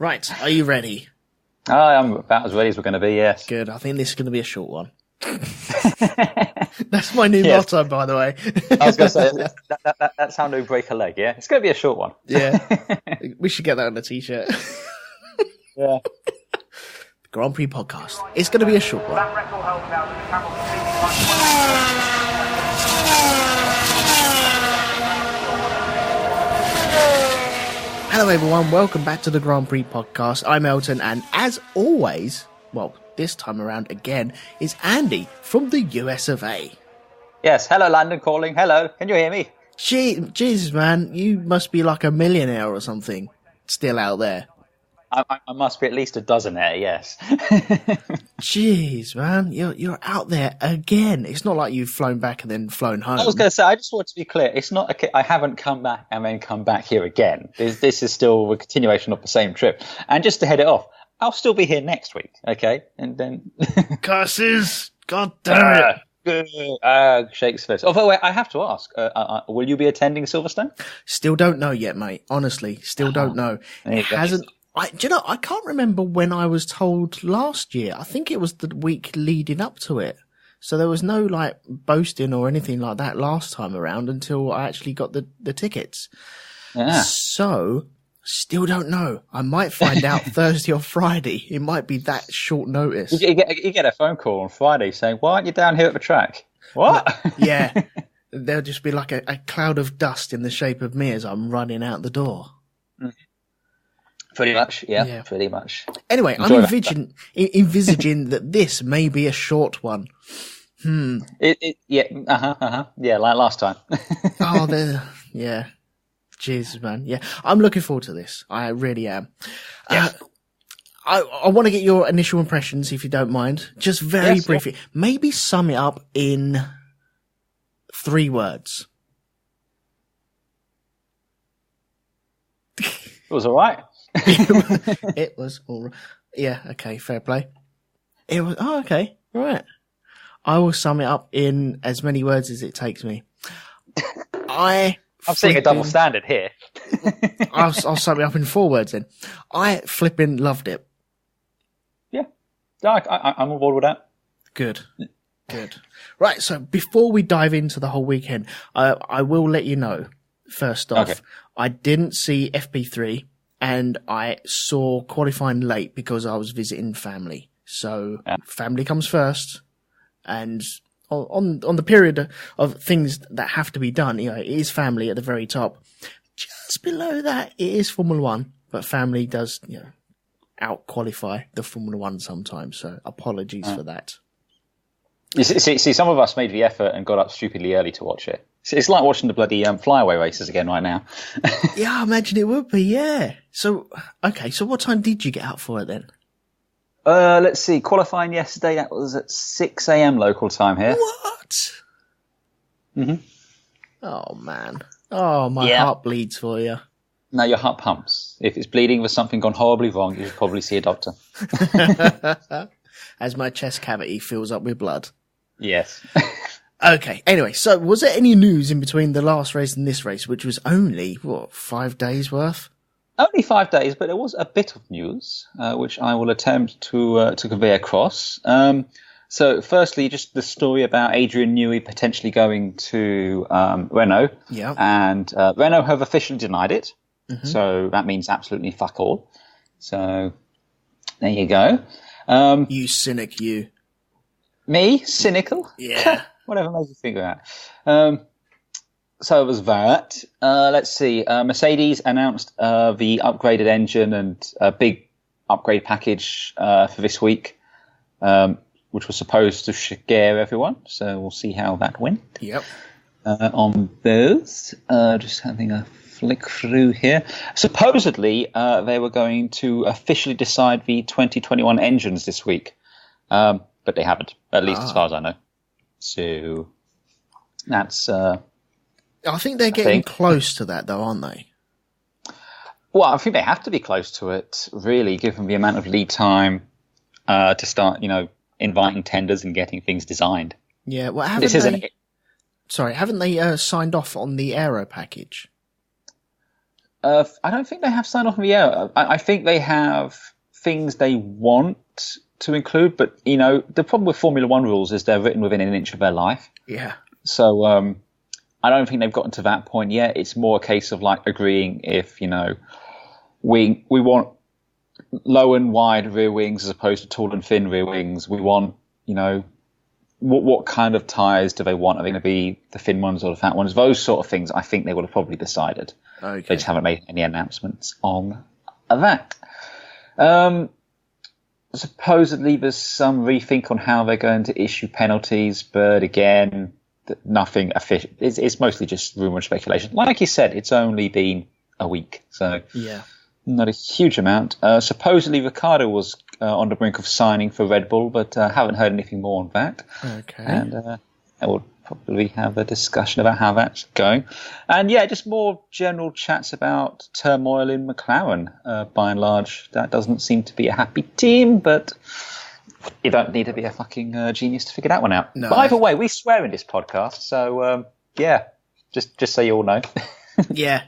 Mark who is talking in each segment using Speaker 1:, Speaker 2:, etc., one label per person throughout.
Speaker 1: Right, are you ready?
Speaker 2: I'm about as ready as we're going to be, yes.
Speaker 1: Good, I think this is going to be a short one. That's my new motto, by the way.
Speaker 2: I was going to say, that's how no break a leg, yeah? It's going to be a short one.
Speaker 1: Yeah, we should get that on a t-shirt.
Speaker 2: Yeah.
Speaker 1: The Grand Prix Podcast. It's going to be a short one. Hello everyone, welcome back to the Grand Prix Podcast. I'm Elton, and as always, well, this time around again, is Andy from the US of A.
Speaker 2: Yes, hello London calling, hello, can you hear me?
Speaker 1: Jesus man, you must be like a millionaire or something, still out there.
Speaker 2: I must be at least a dozenaire, yes.
Speaker 1: Jeez man, you're out there again. It's not like you've flown back and then flown home.
Speaker 2: I was going to say, I just want to be clear, it's not I haven't come back and then come back here again. This is still a continuation of the same trip. And just to head it off, I'll still be here next week, okay? And then...
Speaker 1: Curses! God damn it!
Speaker 2: Shakes fist. Although, wait, I have to ask, will you be attending Silverstone?
Speaker 1: Still don't know yet, mate. Honestly, still don't know. It hasn't... do you know, I can't remember when I was told last year. I think it was the week leading up to it. So there was no, like, boasting or anything like that last time around until I actually got the tickets.
Speaker 2: Yeah.
Speaker 1: So, still don't know. I might find out Thursday or Friday. It might be that short notice.
Speaker 2: You get a phone call on Friday saying, why aren't you down here at the track? What?
Speaker 1: Yeah. There'll just be like a cloud of dust in the shape of me as I'm running out the door.
Speaker 2: Mm-hmm. Pretty much, yeah, pretty much.
Speaker 1: Anyway, I'm envisaging that this may be a short one.
Speaker 2: Yeah, like last time.
Speaker 1: Yeah. Jesus, man. Yeah, I'm looking forward to this. I really am. Yeah. I want to get your initial impressions, if you don't mind. Just very briefly. Yeah. Maybe sum it up in 3 words.
Speaker 2: It was all right.
Speaker 1: It was all right. Yeah, okay, fair play. It was, okay, right. I will sum it up in as many words as it takes me. I'm
Speaker 2: seeing a double standard here.
Speaker 1: I'll sum it up in 4 words then. I flipping loved it.
Speaker 2: Yeah, I'm on board with that.
Speaker 1: Good. Right, so before we dive into the whole weekend, I will let you know, first off, I didn't see FP3. And I saw qualifying late because I was visiting family. So family comes first. And on the period of things that have to be done, it is family at the very top. Just below that, it is Formula One. But family does, out-qualify the Formula One sometimes. So apologies for that.
Speaker 2: You see, some of us made the effort and got up stupidly early to watch it. It's like watching the bloody flyaway races again right now.
Speaker 1: Yeah, I imagine it would be, yeah. So what time did you get out for it then?
Speaker 2: Let's see. Qualifying yesterday, that was at 6 a.m. local time here.
Speaker 1: What?
Speaker 2: Mm-hmm.
Speaker 1: Oh, man. Oh, my heart bleeds for you.
Speaker 2: No, your heart pumps. If it's bleeding with something gone horribly wrong, you should probably see a doctor.
Speaker 1: As my chest cavity fills up with blood.
Speaker 2: Yes.
Speaker 1: Okay, anyway, so was there any news in between the last race and this race, which was only, 5 days worth?
Speaker 2: Only 5 days, but there was a bit of news, which I will attempt to convey across. So firstly, just the story about Adrian Newey potentially going to Renault.
Speaker 1: Yeah.
Speaker 2: And Renault have officially denied it. Mm-hmm. So that means absolutely fuck all. So there you go.
Speaker 1: You cynic, you.
Speaker 2: Me? Cynical?
Speaker 1: Yeah.
Speaker 2: Whatever makes you think of that. So it was that. Let's see. Mercedes announced the upgraded engine and a big upgrade package for this week, which was supposed to scare everyone. So we'll see how that went.
Speaker 1: Yep.
Speaker 2: On those, just having a flick through here. Supposedly, they were going to officially decide the 2021 engines this week, but they haven't, at least as far as I know. So that's...
Speaker 1: I think they're getting close to that, though, aren't they?
Speaker 2: Well, I think they have to be close to it, really, given the amount of lead time to start, inviting tenders and getting things designed.
Speaker 1: Yeah, well, haven't they signed off on the aero package?
Speaker 2: I don't think they have signed off in the air. I think they have things they want to include, but the problem with Formula One rules is they're written within an inch of their life.
Speaker 1: Yeah.
Speaker 2: So I don't think they've gotten to that point yet. It's more a case of like agreeing if we want low and wide rear wings as opposed to tall and thin rear wings. We want what kind of tyres do they want? Are they going to be the thin ones or the fat ones? Those sort of things I think they would have probably decided.
Speaker 1: Okay.
Speaker 2: They just haven't made any announcements on that. Supposedly there's some rethink on how they're going to issue penalties, but again, nothing official. It's mostly just rumour and speculation. Like you said, it's only been a week, so
Speaker 1: yeah,
Speaker 2: not a huge amount. Supposedly Ricciardo was on the brink of signing for Red Bull, but haven't heard anything more on that.
Speaker 1: Okay.
Speaker 2: And we'll probably have a discussion about how that's going. And yeah, just more general chats about turmoil in McLaren. By and large, that doesn't seem to be a happy team, but you don't need to be a fucking genius to figure that one out. No. But either way, we swear in this podcast, so yeah, just so you all know.
Speaker 1: Yeah.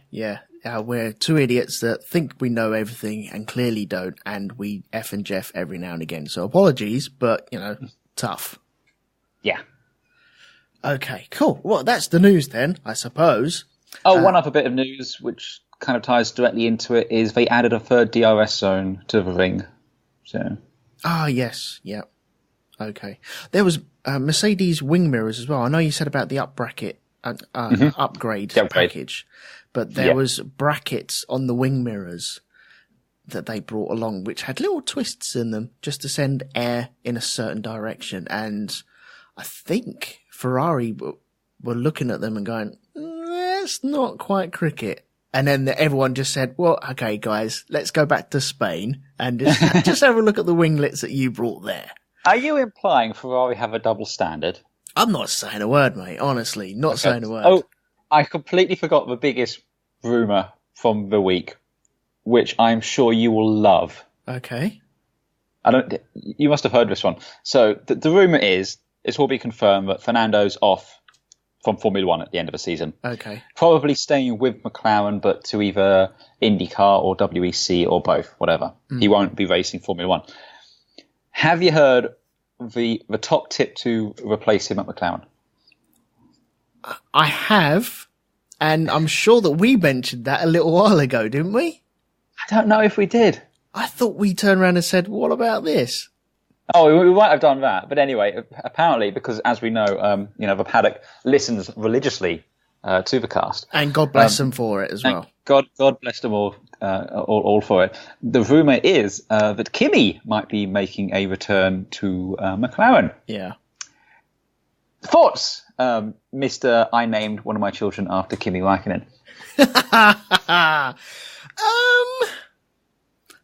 Speaker 1: We're two idiots that think we know everything and clearly don't, and we F and Jeff every now and again. So apologies, but, tough.
Speaker 2: Yeah.
Speaker 1: Okay, cool. Well, that's the news then, I suppose.
Speaker 2: Oh, one other bit of news, which kind of ties directly into it, is they added a third DRS zone to the ring. So.
Speaker 1: Ah, yes. Yeah. Okay. There was Mercedes wing mirrors as well. I know you said about the upgrade package, but there was brackets on the wing mirrors that they brought along, which had little twists in them just to send air in a certain direction. And I think Ferrari were looking at them and going, that's not quite cricket. And then everyone just said, well, okay, guys, let's go back to Spain and just have a look at the winglets that you brought there.
Speaker 2: Are you implying Ferrari have a double standard?
Speaker 1: I'm not saying a word, mate. Honestly, not saying a word.
Speaker 2: Oh, I completely forgot the biggest rumour from the week, which I'm sure you will love.
Speaker 1: Okay.
Speaker 2: You must have heard this one. So the rumour is, it's all be confirmed that Fernando's off from Formula One at the end of the season.
Speaker 1: Okay.
Speaker 2: Probably staying with McLaren, but to either IndyCar or WEC or both, whatever. He won't be racing Formula One. Have you heard the top tip to replace him at McLaren?
Speaker 1: I have, and I'm sure that we mentioned that a little while ago, didn't we?
Speaker 2: I don't know if we did.
Speaker 1: I thought we turned around and said, what about this?
Speaker 2: Oh, we might have done that. But anyway, apparently, because as we know, the paddock listens religiously to the cast.
Speaker 1: And God bless them for it as well.
Speaker 2: God bless them all for it. The rumour is that Kimi might be making a return to McLaren.
Speaker 1: Yeah.
Speaker 2: Thoughts, Mr. I named one of my children after Kimi Räikkönen.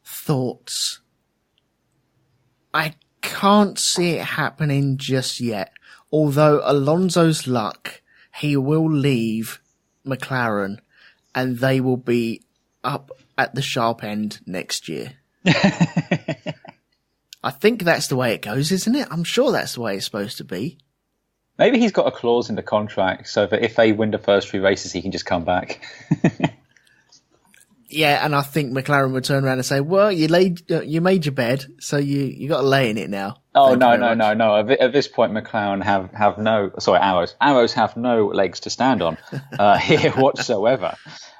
Speaker 1: Thoughts. I can't see it happening just yet. Although Alonso's luck, he will leave McLaren and they will be up at the sharp end next year. I think that's the way it goes, isn't it? I'm sure that's the way it's supposed to be.
Speaker 2: Maybe he's got a clause in the contract so that if they win the first 3 races, he can just come back.
Speaker 1: Yeah, and I think McLaren would turn around and say, well, you made your bed, so you got to lay in it now.
Speaker 2: Oh, no. At this point, McLaren have no... Sorry, Arrows have no legs to stand on here whatsoever.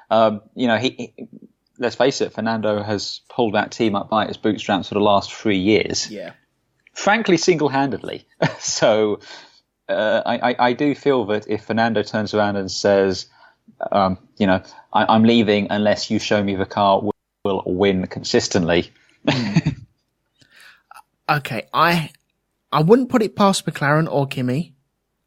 Speaker 2: Let's face it, Fernando has pulled that team up by its bootstraps for the last 3 years.
Speaker 1: Yeah.
Speaker 2: Frankly, single-handedly. So I do feel that if Fernando turns around and says... I'm leaving unless you show me the car will win consistently.
Speaker 1: Okay, I wouldn't put it past McLaren or Kimi.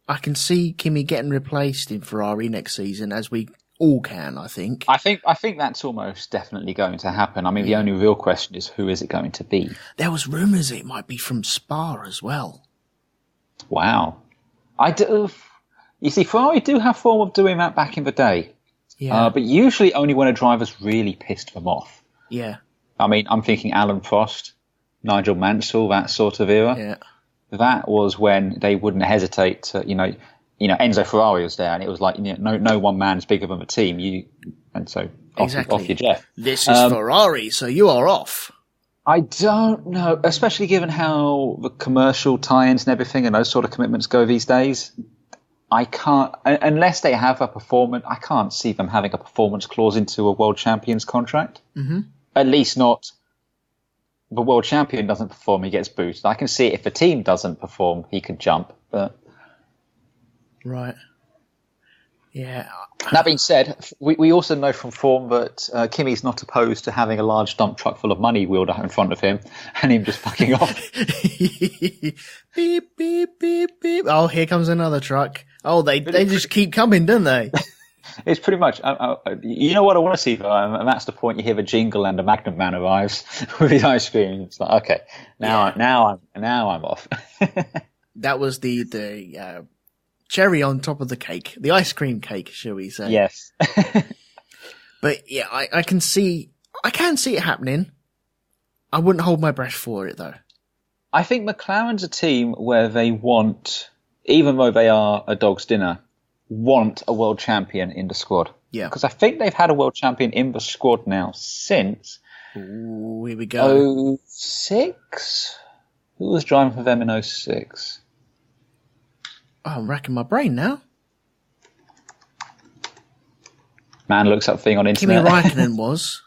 Speaker 1: I can see Kimi getting replaced in Ferrari next season, as we all can, I think.
Speaker 2: I think that's almost definitely going to happen. I mean, the only real question is, who is it going to be?
Speaker 1: There was rumours it might be from Spa as well.
Speaker 2: Wow. You see, Ferrari do have form of doing that back in the day.
Speaker 1: Yeah.
Speaker 2: But usually only when a driver's really pissed them off.
Speaker 1: Yeah.
Speaker 2: I mean, I'm thinking Alan Prost, Nigel Mansell, that sort of era.
Speaker 1: Yeah.
Speaker 2: That was when they wouldn't hesitate to, Enzo Ferrari was there, and it was like, no one man's bigger than the team. And so
Speaker 1: exactly.
Speaker 2: off you jet.
Speaker 1: This is Ferrari, so you are off.
Speaker 2: I don't know, especially given how the commercial tie-ins and everything and those sort of commitments go these days. I can't, unless they have a performance, I can't see them having a performance clause into a world champion's contract.
Speaker 1: Mm-hmm.
Speaker 2: At least not the world champion doesn't perform, he gets boosted. I can see if the team doesn't perform, he could jump. But
Speaker 1: right. Yeah.
Speaker 2: That being said, we also know from form that Kimi's not opposed to having a large dump truck full of money wheeled out in front of him and him just fucking off.
Speaker 1: Beep, beep, beep, beep. Oh, here comes another truck. Oh, they just keep coming, don't they?
Speaker 2: It's pretty much, you know what I want to see, though, and that's the point. You hear the jingle and the Magnum Man arrives with his ice cream. It's like, okay, now I'm off.
Speaker 1: That was the cherry on top of the cake, the ice cream cake, shall we say?
Speaker 2: Yes.
Speaker 1: But yeah, I can see it happening. I wouldn't hold my breath for it, though.
Speaker 2: I think McLaren's a team where they want, even though they are a dog's dinner, want a world champion in the squad.
Speaker 1: Yeah.
Speaker 2: Because I think they've had a world champion in the squad now since...
Speaker 1: Ooh, here we go.
Speaker 2: 06? Who was driving for them in 06?
Speaker 1: Oh, I'm racking my brain now.
Speaker 2: Man looks up thing on internet.
Speaker 1: Kimi Räikkönen was.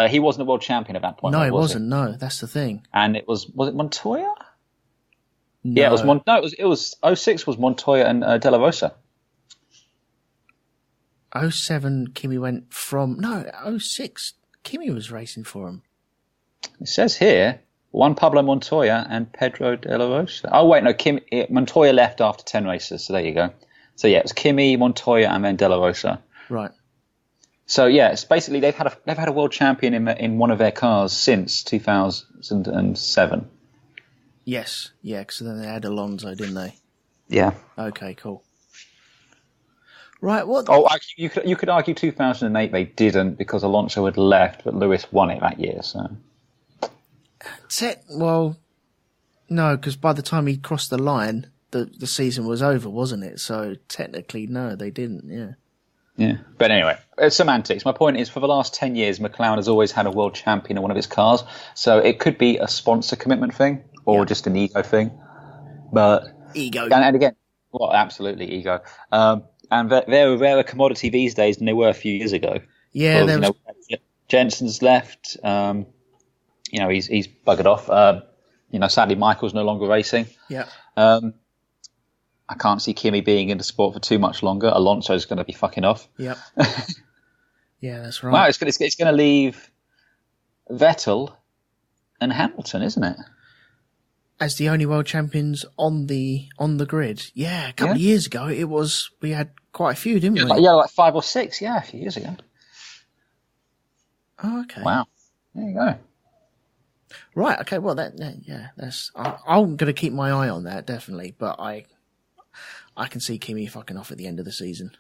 Speaker 2: He wasn't a world champion at that point.
Speaker 1: No, he wasn't. No, that's the thing.
Speaker 2: And it was it Montoya?
Speaker 1: No.
Speaker 2: Yeah, it was 06 was Montoya and De La Rosa.
Speaker 1: 07, Kimi went from... No, 06, Kimi was racing for him.
Speaker 2: It says here, Juan Pablo Montoya and Pedro De La Rosa. Oh, wait, no, Montoya left after 10 races, so there you go. So, yeah, it was Kimi, Montoya, and then De La Rosa.
Speaker 1: Right.
Speaker 2: So, yeah, it's basically they've had a world champion in one of their cars since 2007.
Speaker 1: Yes, yeah, because then they had Alonso, didn't they?
Speaker 2: Yeah.
Speaker 1: Okay, cool. Right, what?
Speaker 2: Oh, actually, you could argue 2008 they didn't because Alonso had left, but Lewis won it that year. So,
Speaker 1: well, no, because by the time he crossed the line, the season was over, wasn't it? So technically, no, they didn't. Yeah.
Speaker 2: Yeah, but anyway, it's semantics. My point is, for the last 10 years, McLaren has always had a world champion in one of his cars, so it could be a sponsor commitment thing or just an ego thing. But
Speaker 1: ego,
Speaker 2: and again, well, absolutely ego. And they're a commodity these days than they were a few years ago.
Speaker 1: Yeah,
Speaker 2: well, Jensen's left. He's buggered off. Sadly, Michael's no longer racing.
Speaker 1: Yeah.
Speaker 2: I can't see Kimi being in the sport for too much longer. Alonso's going to be fucking off.
Speaker 1: Yep. Yeah, that's right.
Speaker 2: Wow, it's going to leave Vettel and Hamilton, isn't it?
Speaker 1: As the only world champions on the grid. Yeah, a couple of years ago, we had quite a few, didn't we?
Speaker 2: Yeah, like 5 or 6. Yeah, a few years ago.
Speaker 1: Oh, okay.
Speaker 2: Wow. There you go.
Speaker 1: Right. Okay. Well, I'm going to keep my eye on that definitely, but I can see Kimi fucking off at the end of the season.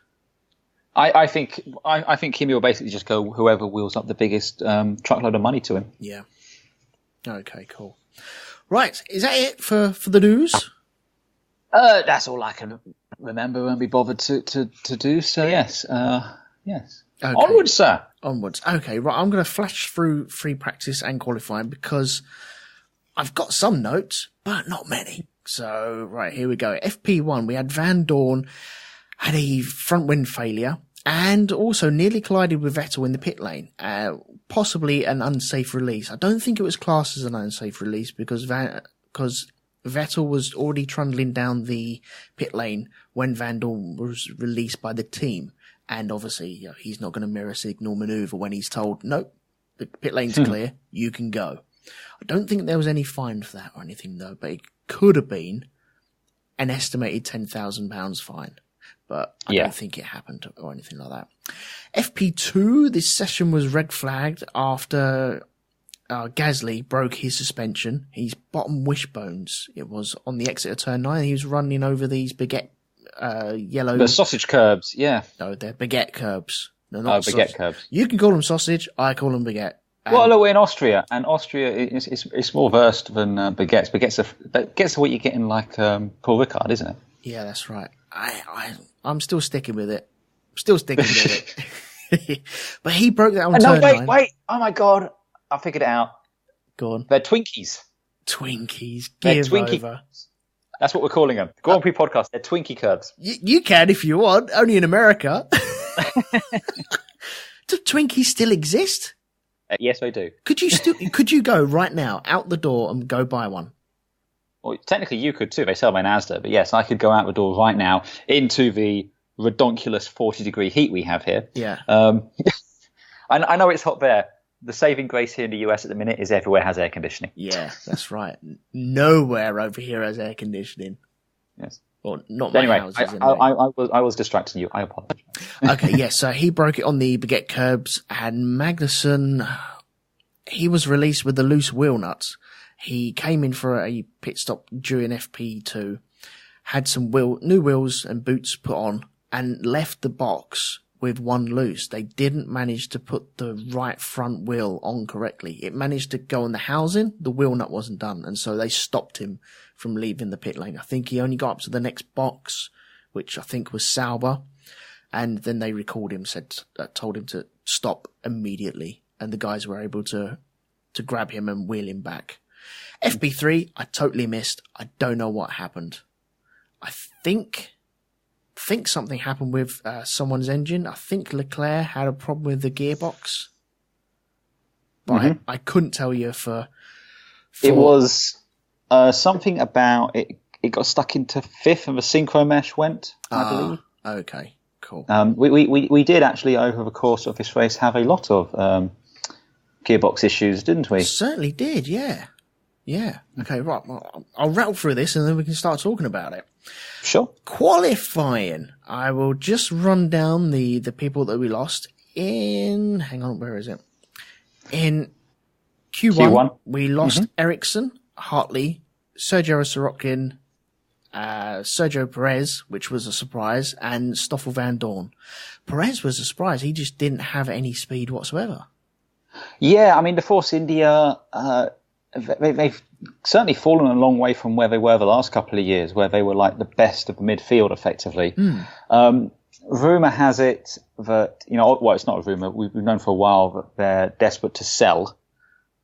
Speaker 2: I think Kimi will basically just go whoever wheels up the biggest truckload of money to him.
Speaker 1: Yeah. Okay. Cool. Right. Is that it for the news?
Speaker 2: That's all I can remember and be bothered to do. So yes. Yes. Okay. Onwards, sir.
Speaker 1: Onwards. Okay. Right. I'm going to flash through free practice and qualifying because I've got some notes, but not many. So, right, here we go. FP1, we had Van Dorn had a front wing failure and also nearly collided with Vettel in the pit lane. Possibly an unsafe release. I don't think it was classed as an unsafe release because Vettel was already trundling down the pit lane when Van Dorn was released by the team. And obviously, he's not going to mirror signal maneuver when he's told, nope, the pit lane's clear, you can go. I don't think there was any fine for that or anything though, but it could have been an estimated £10,000 fine. But I don't think it happened or anything like that. FP2, this session was red flagged after Gasly broke his suspension. His bottom wishbones, it was on the exit of turn 9. He was running over these baguette yellow...
Speaker 2: The sausage curbs, yeah.
Speaker 1: No, they're baguette curbs. They're not
Speaker 2: baguette curbs.
Speaker 1: You can call them sausage, I call them baguette.
Speaker 2: Well, look, we're in Austria, and Austria is more versed than baguettes. Baguettes are what you get in like Paul Ricard, isn't it?
Speaker 1: Yeah, that's right. I'm still sticking with it. Still sticking with But he broke that on turn 9.
Speaker 2: Wait. Oh my God. I figured it out.
Speaker 1: Go on.
Speaker 2: They're Twinkies.
Speaker 1: Twinkies.
Speaker 2: They're
Speaker 1: Give
Speaker 2: Twinkie.
Speaker 1: over.
Speaker 2: That's what we're calling them. Grand Prix Podcast. They're Twinkie curbs.
Speaker 1: You can if you want. Only in America. Do Twinkies still exist?
Speaker 2: Yes, they do.
Speaker 1: Could you go right now out the door and go buy one?
Speaker 2: Well, technically you could too. They sell them in Asda. But yes, I could go out the door right now into the redonkulous 40-degree heat we have here.
Speaker 1: Yeah.
Speaker 2: I know it's hot there. The saving grace here in the US at the minute is everywhere has air conditioning.
Speaker 1: Yeah, that's right. Nowhere over here has air conditioning.
Speaker 2: Yes.
Speaker 1: Or not my
Speaker 2: anyway,
Speaker 1: houses.
Speaker 2: I was distracting you. I apologize.
Speaker 1: Okay, yes. So he broke it on the baguette curbs, and Magnussen, he was released with the loose wheel nuts. He came in for a pit stop during FP2, had some new wheels and boots put on, and left the box with one loose. They didn't manage to put the right front wheel on correctly. It managed to go on the housing. The wheel nut wasn't done, and so they stopped him from leaving the pit lane. I think he only got up to the next box, which I think was Sauber, and then they recalled him, told him to stop immediately, and the guys were able to grab him and wheel him back. FP3, I totally missed. I don't know what happened. I think something happened with someone's engine. I think Leclerc had a problem with the gearbox, but I couldn't tell you for
Speaker 2: It was something about it. It got stuck into fifth, and the synchro mesh went. I believe.
Speaker 1: Okay, cool.
Speaker 2: We did actually over the course of this race have a lot of gearbox issues, didn't we?
Speaker 1: Certainly did. Yeah. Okay, right. Well, I'll rattle through this, and then we can start talking about it.
Speaker 2: Sure.
Speaker 1: Qualifying. I will just run down the people that we lost in. Hang on, where is it? In Q1. We lost Ericsson, Hartley, Sergio Sorokin, Sergio Perez, which was a surprise, and Stoffel Van Dorn. Perez was a surprise. He just didn't have any speed whatsoever.
Speaker 2: Yeah, I mean, the Force India, they've certainly fallen a long way from where they were the last couple of years, where they were like the best of the midfield, effectively. Rumour has it that, well, it's not a rumour. We've known for a while that they're desperate to sell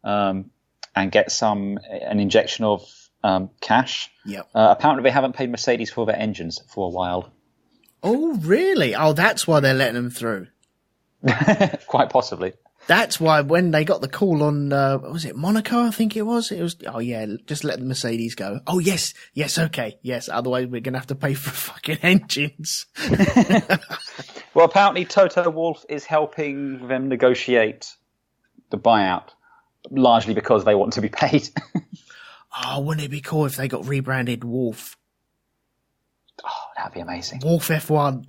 Speaker 2: and get an injection of cash.
Speaker 1: Yep.
Speaker 2: Apparently they haven't paid Mercedes for their engines for a while.
Speaker 1: Oh, really? Oh, that's why they're letting them through.
Speaker 2: Quite possibly.
Speaker 1: That's why when they got the call on, was it Monaco, I think it was, oh yeah, just let the Mercedes go. Oh yes, okay, yes, otherwise we're going to have to pay for fucking engines.
Speaker 2: Well, apparently Toto Wolff is helping them negotiate the buyout, largely because they want to be paid.
Speaker 1: Oh, wouldn't it be cool if they got rebranded Wolff?
Speaker 2: Oh, that'd be amazing.
Speaker 1: Wolff F1.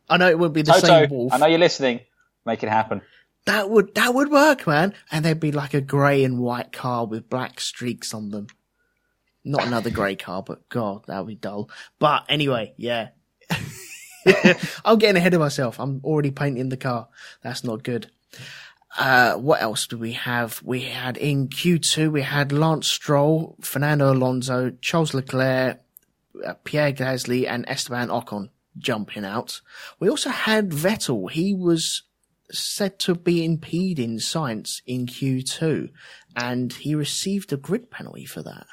Speaker 1: I know it would be the
Speaker 2: Toto,
Speaker 1: same Wolff.
Speaker 2: I know you're listening. Make it happen.
Speaker 1: That would work, man. And there'd be like a grey and white car with black streaks on them. Not another grey car, but God, that would be dull. But anyway, yeah. I'm getting ahead of myself. I'm already painting the car. That's not good. What else do we have? We had in Q2, we had Lance Stroll, Fernando Alonso, Charles Leclerc, Pierre Gasly, and Esteban Ocon jumping out. We also had Vettel. He was said to be impeding Sainz in Q2, and he received a grid penalty for that.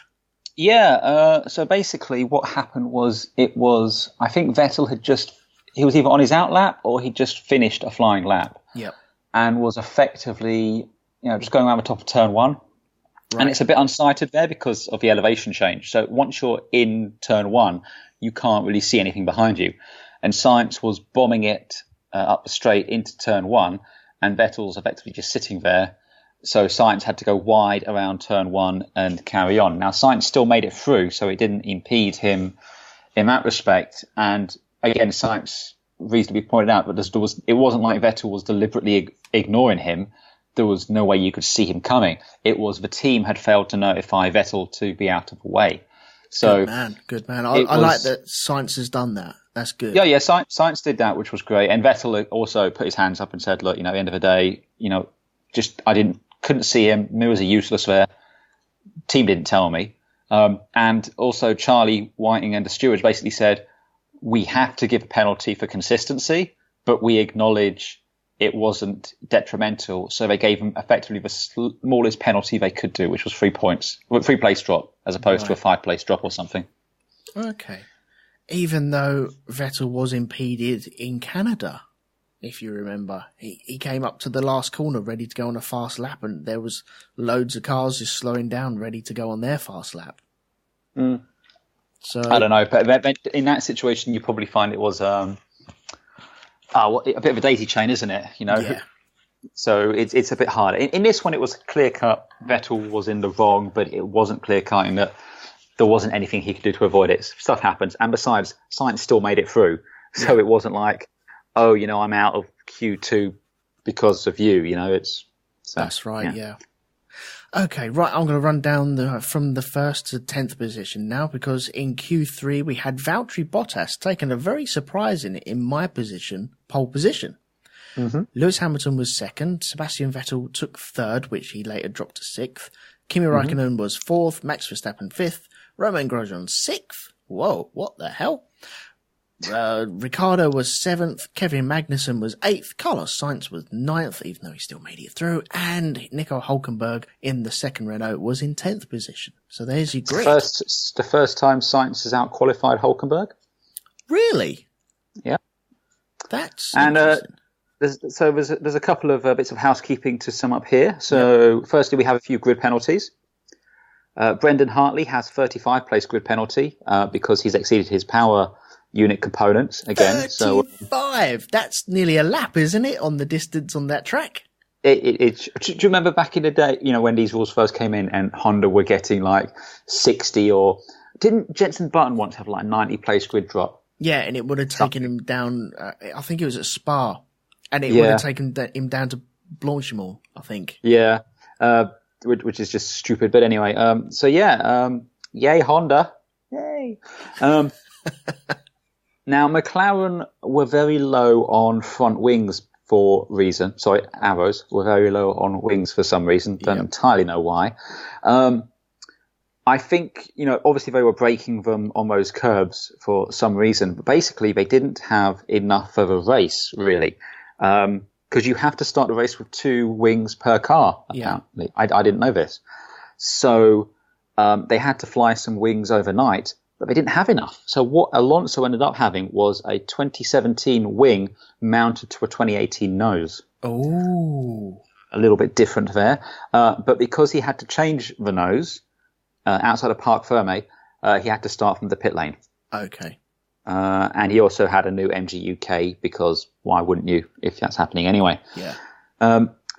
Speaker 2: Yeah, so basically what happened was, I think Vettel he was either on his out lap or he just finished a flying lap.
Speaker 1: Yep.
Speaker 2: And was effectively, just going around the top of turn one. Right. And it's a bit unsighted there because of the elevation change. So once you're in turn one, you can't really see anything behind you. And Sainz was bombing it up the straight into turn one, and Vettel's effectively just sitting there. So Sainz had to go wide around turn one and carry on. Now, Sainz still made it through, so it didn't impede him in that respect. And again, Sainz reasonably pointed out that it wasn't like Vettel was deliberately ignoring him. There was no way you could see him coming. It was the team had failed to notify Vettel to be out of the way. So
Speaker 1: Good man. I like that Sainz has done that. That's good.
Speaker 2: Yeah. Sainz did that, which was great. And Vettel also put his hands up and said, look, at the end of the day, couldn't see him. Mirrors are useless there. Team didn't tell me. And also Charlie Whiting and the stewards basically said, we have to give a penalty for consistency, but we acknowledge it wasn't detrimental. So they gave him effectively the smallest penalty they could do, which was 3 points, 3-place drop, as opposed to a 5-place drop or something.
Speaker 1: Okay. Even though Vettel was impeded in Canada, if you remember, he came up to the last corner ready to go on a fast lap, and there was loads of cars just slowing down, ready to go on their fast lap.
Speaker 2: Mm.
Speaker 1: So
Speaker 2: I don't know, but in that situation, you probably find it was a bit of a daisy chain, isn't it? You know,
Speaker 1: yeah.
Speaker 2: So it's a bit harder. In this one, it was clear cut. Vettel was in the wrong, but it wasn't clear cut in that there wasn't anything he could do to avoid it. Stuff happens, and besides, Sainz still made it through, so it wasn't like, oh, you know, I'm out of Q2 because of you. You know,
Speaker 1: that's right. Yeah. Okay, right. I'm going to run down from the 1st to 10th position now, because in Q3 we had Valtteri Bottas taking a very surprising, in my position, pole position. Mm-hmm. Lewis Hamilton was 2nd. Sebastian Vettel took 3rd, which he later dropped to 6th. Kimi Räikkönen was 4th. Max Verstappen 5th. Romain Grosjean 6th. Whoa, what the hell? Ricciardo was 7th, Kevin Magnussen was 8th, Carlos Sainz was 9th, even though he still made it through, and Nico Hülkenberg in the second Renault was in 10th position. So there's your grid.
Speaker 2: The first time Sainz has out-qualified Hülkenberg.
Speaker 1: Really?
Speaker 2: Yeah.
Speaker 1: That's
Speaker 2: interesting. There's a couple of bits of housekeeping to sum up here. So firstly, we have a few grid penalties. Brendan Hartley has 35-place grid penalty because he's exceeded his power unit components again.
Speaker 1: 35! That's nearly a lap, isn't it, on the distance on that track?
Speaker 2: Do you remember back in the day, you know, when these rules first came in and Honda were getting like 60 or... Didn't Jenson Button once have like 90-place grid drop?
Speaker 1: Yeah, and it would have taken him down, I think it was at Spa, and it would have taken him down to Blanchimont, I think. Yeah,
Speaker 2: which is just stupid. But anyway, yay Honda. Yay. Now, McLaren were very low on front wings arrows were very low on wings for some reason. Don't entirely know why. I think, you know, obviously they were breaking them on those curbs for some reason, but basically they didn't have enough of a race, really. Because you have to start the race with 2 wings per car, apparently. I didn't know this. So they had to fly some wings overnight, but they didn't have enough. So what Alonso ended up having was a 2017 wing mounted to a 2018 nose.
Speaker 1: Oh.
Speaker 2: A little bit different there. But because he had to change the nose outside of Parc Fermé, he had to start from the pit lane.
Speaker 1: Okay.
Speaker 2: And he also had a new MG UK because why wouldn't you if that's happening anyway?
Speaker 1: Yeah.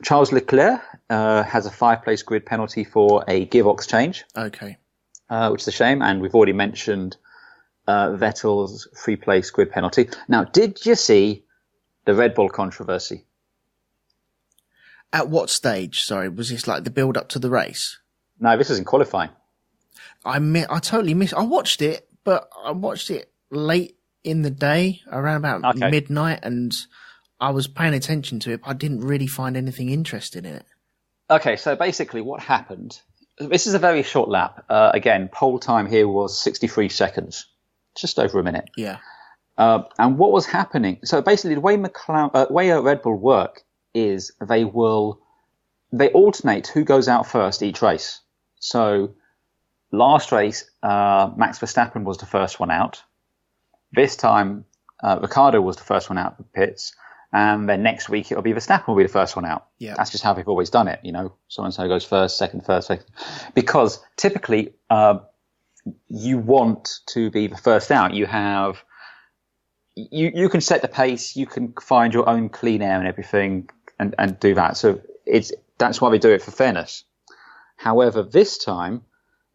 Speaker 2: Charles Leclerc has a 5-place grid penalty for a gearbox change.
Speaker 1: Okay.
Speaker 2: Which is a shame. And we've already mentioned Vettel's 3-place grid penalty. Now, did you see the Red Bull controversy?
Speaker 1: At what stage? Sorry, was this like the build up to the race?
Speaker 2: No, this is in qualifying.
Speaker 1: I totally missed. I watched it, but I watched it late in the day, around about midnight, and I was paying attention to it, but I didn't really find anything interesting in it. Okay,
Speaker 2: so basically what happened, this is a very short lap. Again, pole time here was 63 seconds, just over a minute.
Speaker 1: Yeah.
Speaker 2: And what was happening, so basically the way Red Bull work is they alternate who goes out first each race. So last race, Max Verstappen was the first one out. This time, Ricciardo was the first one out of the pits, and then next week it'll be Verstappen will be the first one out.
Speaker 1: Yeah.
Speaker 2: That's just how they've always done it, you know. So-and-so goes first, second. Because typically, you want to be the first out. You have, you can set the pace, you can find your own clean air and everything, and do that. So that's why we do it for fairness. However, this time,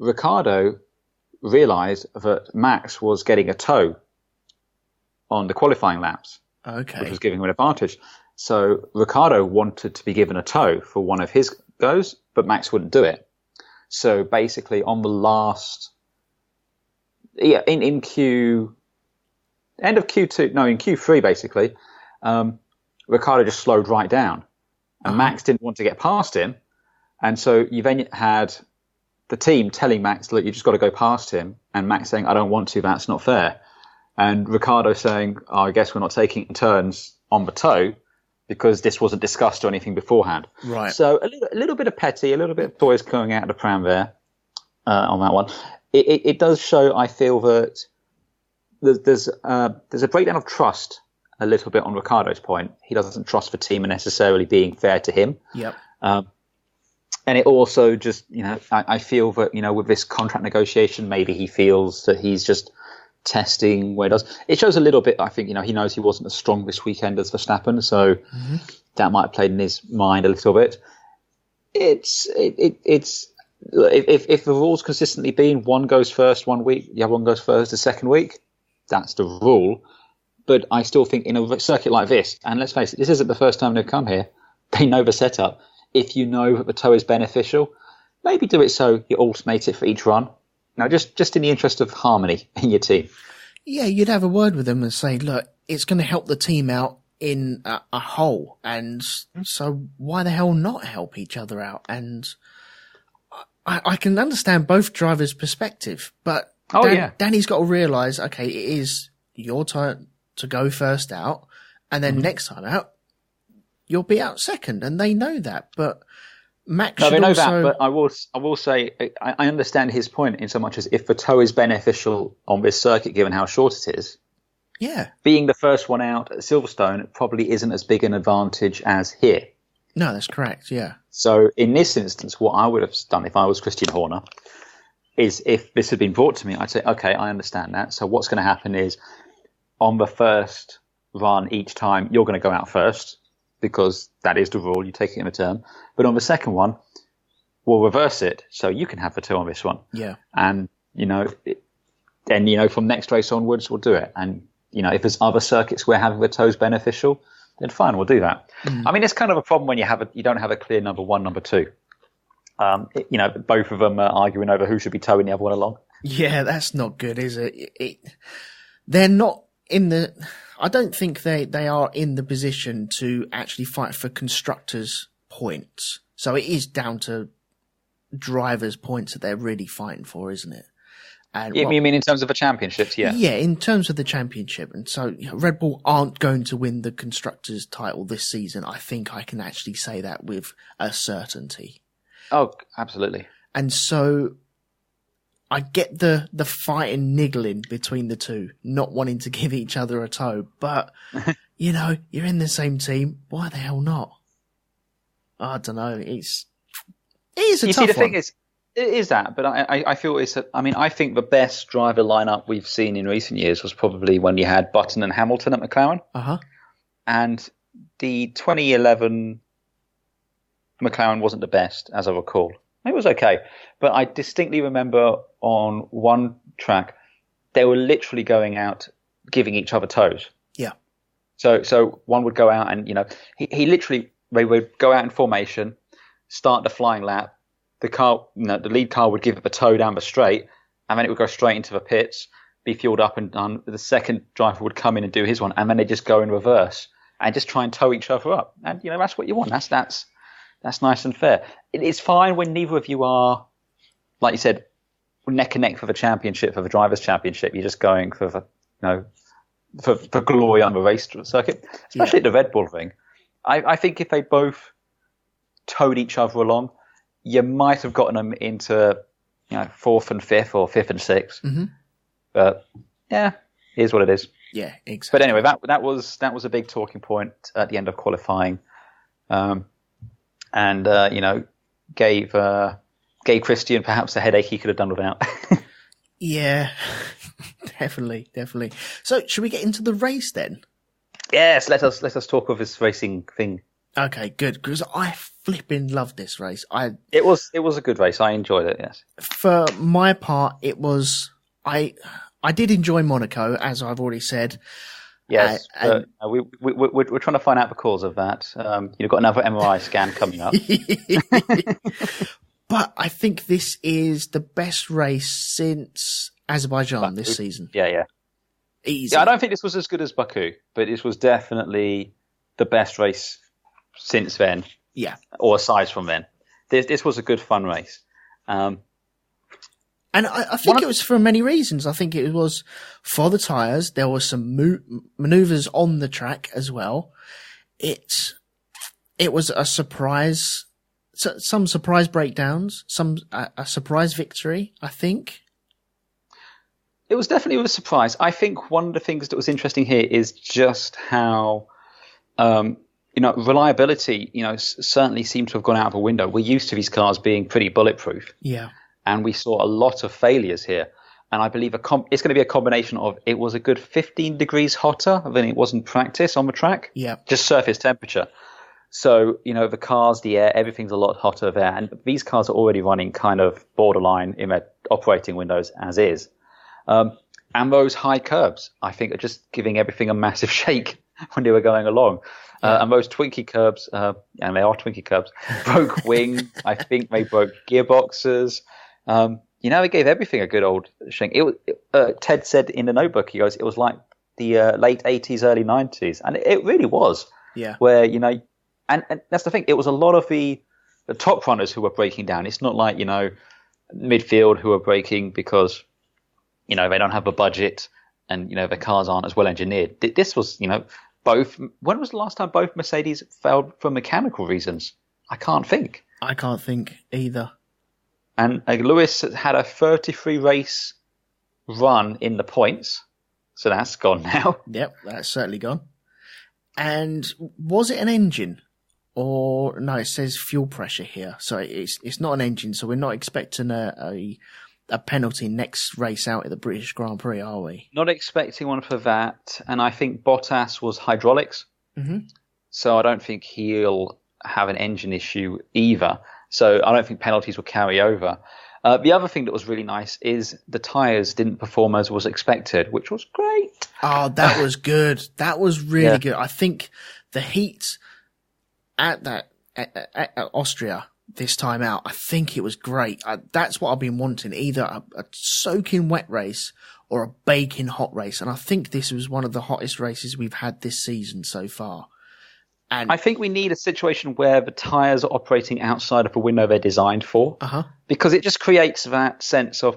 Speaker 2: Ricciardo realised that Max was getting a tow on the qualifying laps, which was giving him an advantage. So Ricciardo wanted to be given a tow for one of his goes, but Max wouldn't do it. So basically, on the last, in Q3 basically, Ricciardo just slowed right down, and Max didn't want to get past him, and so you then had the team telling Max, look, you just got to go past him, and Max saying, I don't want to, that's not fair. And Ricciardo saying, I guess we're not taking turns on the toe because this wasn't discussed or anything beforehand.
Speaker 1: Right.
Speaker 2: So a little bit of petty, a little bit of toys coming out of the pram there on that one. It does show, I feel, that there's a breakdown of trust a little bit on Ricciardo's point. He doesn't trust the team and necessarily being fair to him.
Speaker 1: Yep.
Speaker 2: And it also just, I feel that, with this contract negotiation, maybe he feels that he's just testing where it does. It shows a little bit, I think, he knows he wasn't as strong this weekend as Verstappen, so that might have played in his mind a little bit. It's if the rule's consistently been one goes first 1 week, the other one goes first the second week, that's the rule. But I still think in a circuit like this, and let's face it, this isn't the first time they've come here, they know the setup. If you know that the toe is beneficial, maybe do it so you alternate it for each run. Now, just in the interest of harmony in your team.
Speaker 1: Yeah, you'd have a word with them and say, look, it's going to help the team out in a whole, and so why the hell not help each other out? And I can understand both drivers' perspective, but Danny's got to realise, okay, it is your turn to go first out, and then next time out, you'll be out second, and they know that. But Max should
Speaker 2: know
Speaker 1: also...
Speaker 2: that, but I will say I understand his point in so much as if the toe is beneficial on this circuit, given how short it is.
Speaker 1: Yeah,
Speaker 2: being the first one out at Silverstone probably isn't as big an advantage as here.
Speaker 1: No, that's correct. Yeah.
Speaker 2: So in this instance, what I would have done if I was Christian Horner is, if this had been brought to me, I'd say, okay, I understand that. So what's going to happen is, on the first run each time, you're going to go out first, because that is the rule. You take it in a turn. But on the second one, we'll reverse it, so you can have the toe on this one.
Speaker 1: Yeah.
Speaker 2: And, then, from next race onwards, we'll do it. And, if there's other circuits where having the toes beneficial, then fine, we'll do that. I mean, it's kind of a problem when you don't have a clear number one, number two. Both of them are arguing over who should be towing the other one along.
Speaker 1: Yeah, that's not good, is it? They're not in the... I don't think they are in the position to actually fight for constructors' points. So it is down to drivers' points that they're really fighting for, isn't it? And,
Speaker 2: you mean in terms of the championships? Yeah.
Speaker 1: Yeah, in terms of the championship. And so Red Bull aren't going to win the constructors' title this season. I think I can actually say that with a certainty.
Speaker 2: Oh, absolutely.
Speaker 1: And so I get the fighting, niggling between the two, not wanting to give each other a toe. But, you're in the same team. Why the hell not? I don't know. It is a tough one.
Speaker 2: Thing is, it is that, but I feel I think the best driver lineup we've seen in recent years was probably when you had Button and Hamilton at McLaren.
Speaker 1: Uh-huh.
Speaker 2: And the 2011 McLaren wasn't the best, as I recall. It was okay. But I distinctly remember on one track, they were literally going out, giving each other toes.
Speaker 1: Yeah.
Speaker 2: So one would go out and, he literally, they would go out in formation, start the flying lap. The lead car would give it a toe down the straight, and then it would go straight into the pits, be fueled up and done. The second driver would come in and do his one, and then they just go in reverse and just try and tow each other up. And that's what you want. That's nice and fair. It's fine when neither of you are, like you said, neck and neck for the championship, for the drivers' championship. You're just going for for glory on the race circuit, especially the Red Bull thing. I think if they both towed each other along, you might have gotten them into, fourth and fifth or fifth and sixth. Mm-hmm. But yeah, here's what it is.
Speaker 1: Yeah, exactly.
Speaker 2: But anyway, that was a big talking point at the end of qualifying, and gave Christian perhaps a headache he could have done without.
Speaker 1: Yeah, definitely. So, should we get into the race then?
Speaker 2: Yes, let us talk of this racing thing.
Speaker 1: Okay, good, because I flipping love this race.
Speaker 2: It was a good race. I enjoyed it. Yes.
Speaker 1: For my part, it was. I did enjoy Monaco, as I've already said.
Speaker 2: Yes, we're trying to find out the cause of that. You've got another MRI scan coming up.
Speaker 1: But I think this is the best race since Azerbaijan this season.
Speaker 2: Yeah.
Speaker 1: Easy.
Speaker 2: Yeah, I don't think this was as good as Baku, but this was definitely the best race since then.
Speaker 1: Yeah.
Speaker 2: Or aside from then. This was a good fun race.
Speaker 1: And I think it was for many reasons. I think it was for the tyres. There were some manoeuvres on the track as well. It was a surprise, some surprise breakdowns, a surprise victory, I think.
Speaker 2: It was definitely a surprise. I think one of the things that was interesting here is just how, reliability, certainly seemed to have gone out of a window. We're used to these cars being pretty bulletproof.
Speaker 1: Yeah.
Speaker 2: And we saw a lot of failures here. And I believe it's going to be a combination of it was a good 15 degrees hotter than it was in practice on the track.
Speaker 1: Yeah.
Speaker 2: Just surface temperature. So, the cars, the air, everything's a lot hotter there. And these cars are already running kind of borderline in their operating windows as is. And those high curbs, I think, are just giving everything a massive shake when they were going along. And those Twinkie curbs, and they are Twinkie curbs, broke wing. I think they broke gearboxes. They gave everything a good old shake. Ted said in the notebook, he goes, it was like the late 80s, early 90s. And it really was. Yeah. Where, and that's the thing. It was a lot of the top runners who were breaking down. It's not like, midfield who are breaking because, they don't have a budget and, the cars aren't as well engineered. This was, both. When was the last time both Mercedes failed for mechanical reasons? I can't think.
Speaker 1: I can't think either.
Speaker 2: And Lewis had a 33 race run in the points. So that's gone now.
Speaker 1: Yep, that's certainly gone. And was it an engine? Or no, it says fuel pressure here. So it's not an engine. So we're not expecting a penalty next race out at the British Grand Prix, are we?
Speaker 2: Not expecting one for that. And I think Bottas was hydraulics.
Speaker 1: Mm-hmm.
Speaker 2: So I don't think he'll have an engine issue either. So I don't think penalties will carry over. The other thing that was really nice is the tyres didn't perform as was expected, which was great.
Speaker 1: Oh, that was good. That was really good. I think the heat at Austria this time out, I think it was great. That's what I've been wanting, either a soaking wet race or a baking hot race. And I think this was one of the hottest races we've had this season so far. And
Speaker 2: I think we need a situation where the tyres are operating outside of the window they're designed for, because it just creates that sense of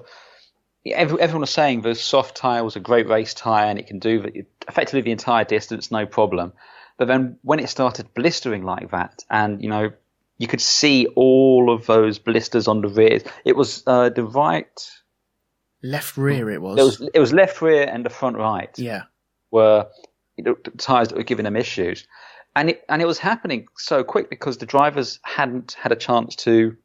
Speaker 2: everyone was saying the soft tyre was a great race tyre and it can do effectively the entire distance, no problem. But then when it started blistering like that, and you could see all of those blisters on the rear, it was the
Speaker 1: left rear. It was
Speaker 2: left rear and the front right.
Speaker 1: Yeah,
Speaker 2: were the tyres that were giving them issues. And it was happening so quick because the drivers hadn't had a chance to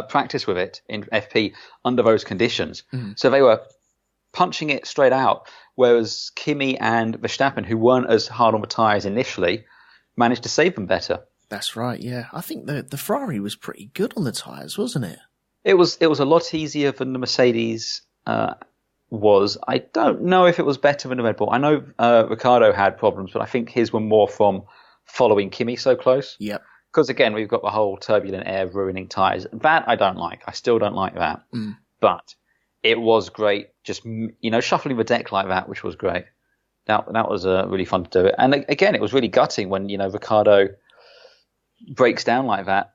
Speaker 2: practice with it in FP under those conditions.
Speaker 1: Mm.
Speaker 2: So they were punching it straight out, whereas Kimi and Verstappen, who weren't as hard on the tyres initially, managed to save them better.
Speaker 1: That's right, yeah. I think the Ferrari was pretty good on the tyres, wasn't it?
Speaker 2: It was a lot easier than the Mercedes was. I don't know if it was better than the Red Bull. I know Ricciardo had problems, but I think his were more from following Kimi so close.
Speaker 1: Yep.
Speaker 2: Because again, we've got the whole turbulent air ruining tyres. That I don't like. I still don't like that.
Speaker 1: Mm.
Speaker 2: But it was great, just shuffling the deck like that, which was great. That was really fun to do it. And again, it was really gutting when Ricciardo breaks down like that.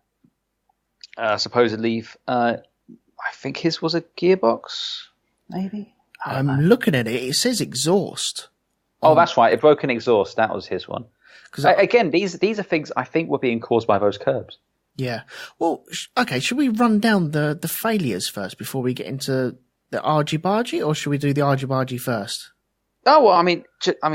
Speaker 2: Supposedly, I think his was a gearbox, maybe.
Speaker 1: I'm looking at it. It says exhaust.
Speaker 2: Oh, that's right. It broke an exhaust. That was his one. Again, these are things I think were being caused by those curbs.
Speaker 1: Yeah. Well, okay. Should we run down the failures first before we get into the argy-bargy, or should we do the argy-bargy first?
Speaker 2: Oh well,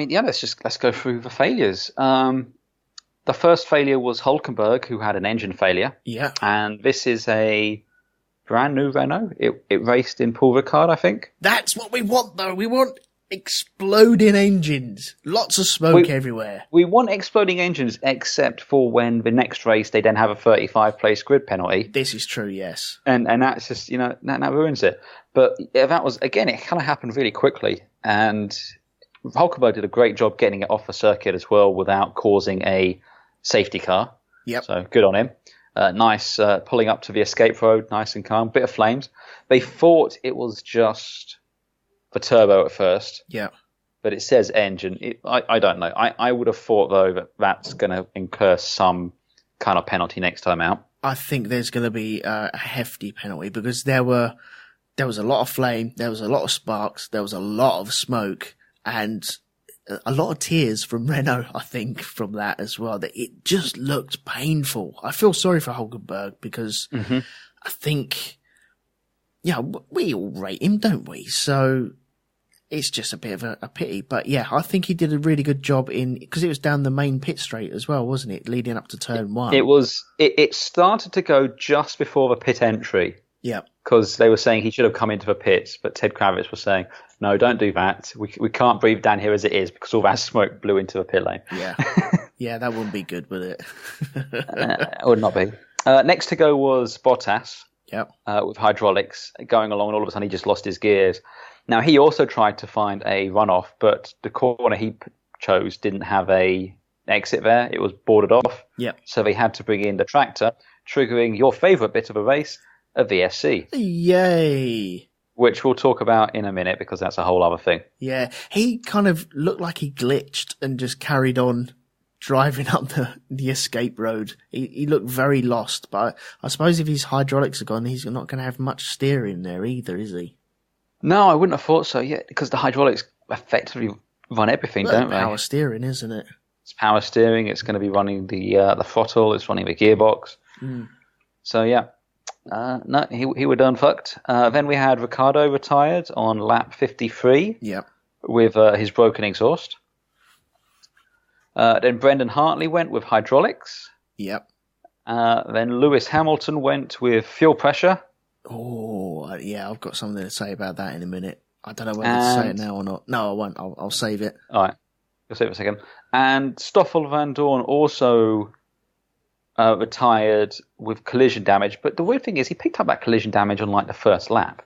Speaker 2: yeah. Let's go through the failures. The first failure was Hülkenberg, who had an engine failure.
Speaker 1: Yeah.
Speaker 2: And this is a brand new Renault. It raced in Paul Ricard, I think.
Speaker 1: That's what we want, though. We want exploding engines. Lots of smoke everywhere.
Speaker 2: We want exploding engines, except for when the next race they then have a 35-place grid penalty.
Speaker 1: This is true, yes.
Speaker 2: And that's just, that ruins it. But that was, again, it kind of happened really quickly. And Hülkenberg did a great job getting it off the circuit as well without causing a safety car.
Speaker 1: Yep.
Speaker 2: So good on him. Nice pulling up to the escape road, nice and calm. Bit of flames. They thought it was just the turbo at first.
Speaker 1: Yeah.
Speaker 2: But it says engine. I don't know. I would have thought, though, that's going to incur some kind of penalty next time out.
Speaker 1: I think there's going to be a hefty penalty because there were there was a lot of flame, there was a lot of sparks, there was a lot of smoke, and a lot of tears from Renault, I think, from that as well. That it just looked painful. I feel sorry for Hulkenberg because I think, we all rate him, don't we? So it's just a bit of a pity. But yeah, I think he did a really good job because it was down the main pit straight as well, wasn't it? Leading up to turn 1.
Speaker 2: It started to go just before the pit entry.
Speaker 1: Yeah.
Speaker 2: Because they were saying he should have come into the pits, but Ted Kravitz was saying, no, don't do that. We can't breathe down here as it is because all that smoke blew into the pit lane.
Speaker 1: Yeah. Yeah, that wouldn't be good, would it?
Speaker 2: It would not be. Next to go was Bottas.
Speaker 1: Yep.
Speaker 2: With hydraulics going along, and all of a sudden he just lost his gears. Now, he also tried to find a runoff, but the corner he chose didn't have a exit there. It was boarded off.
Speaker 1: Yep.
Speaker 2: So they had to bring in the tractor, triggering your favourite bit of a race, a VSC.
Speaker 1: Yay!
Speaker 2: Which we'll talk about in a minute because that's a whole other thing.
Speaker 1: Yeah, he kind of looked like he glitched and just carried on driving up the escape road. He looked very lost, but I suppose if his hydraulics are gone, he's not going to have much steering there either, is he?
Speaker 2: No, I wouldn't have thought so yet because the hydraulics effectively run everything, don't they?
Speaker 1: Power steering, isn't it?
Speaker 2: It's power steering. It's going to be running the throttle. It's running the gearbox. So yeah. No, he were done fucked. Then we had Ricciardo retired on lap 53 with his broken exhaust. Then Brendan Hartley went with hydraulics.
Speaker 1: Yep.
Speaker 2: Then Lewis Hamilton went with fuel pressure.
Speaker 1: Oh, yeah, I've got something to say about that in a minute. I don't know whether to say it now or not. No, I won't. I'll save it.
Speaker 2: All right. You'll save it a second. And Stoffel Van Dorn also retired with collision damage, but the weird thing is he picked up that collision damage on like the first lap,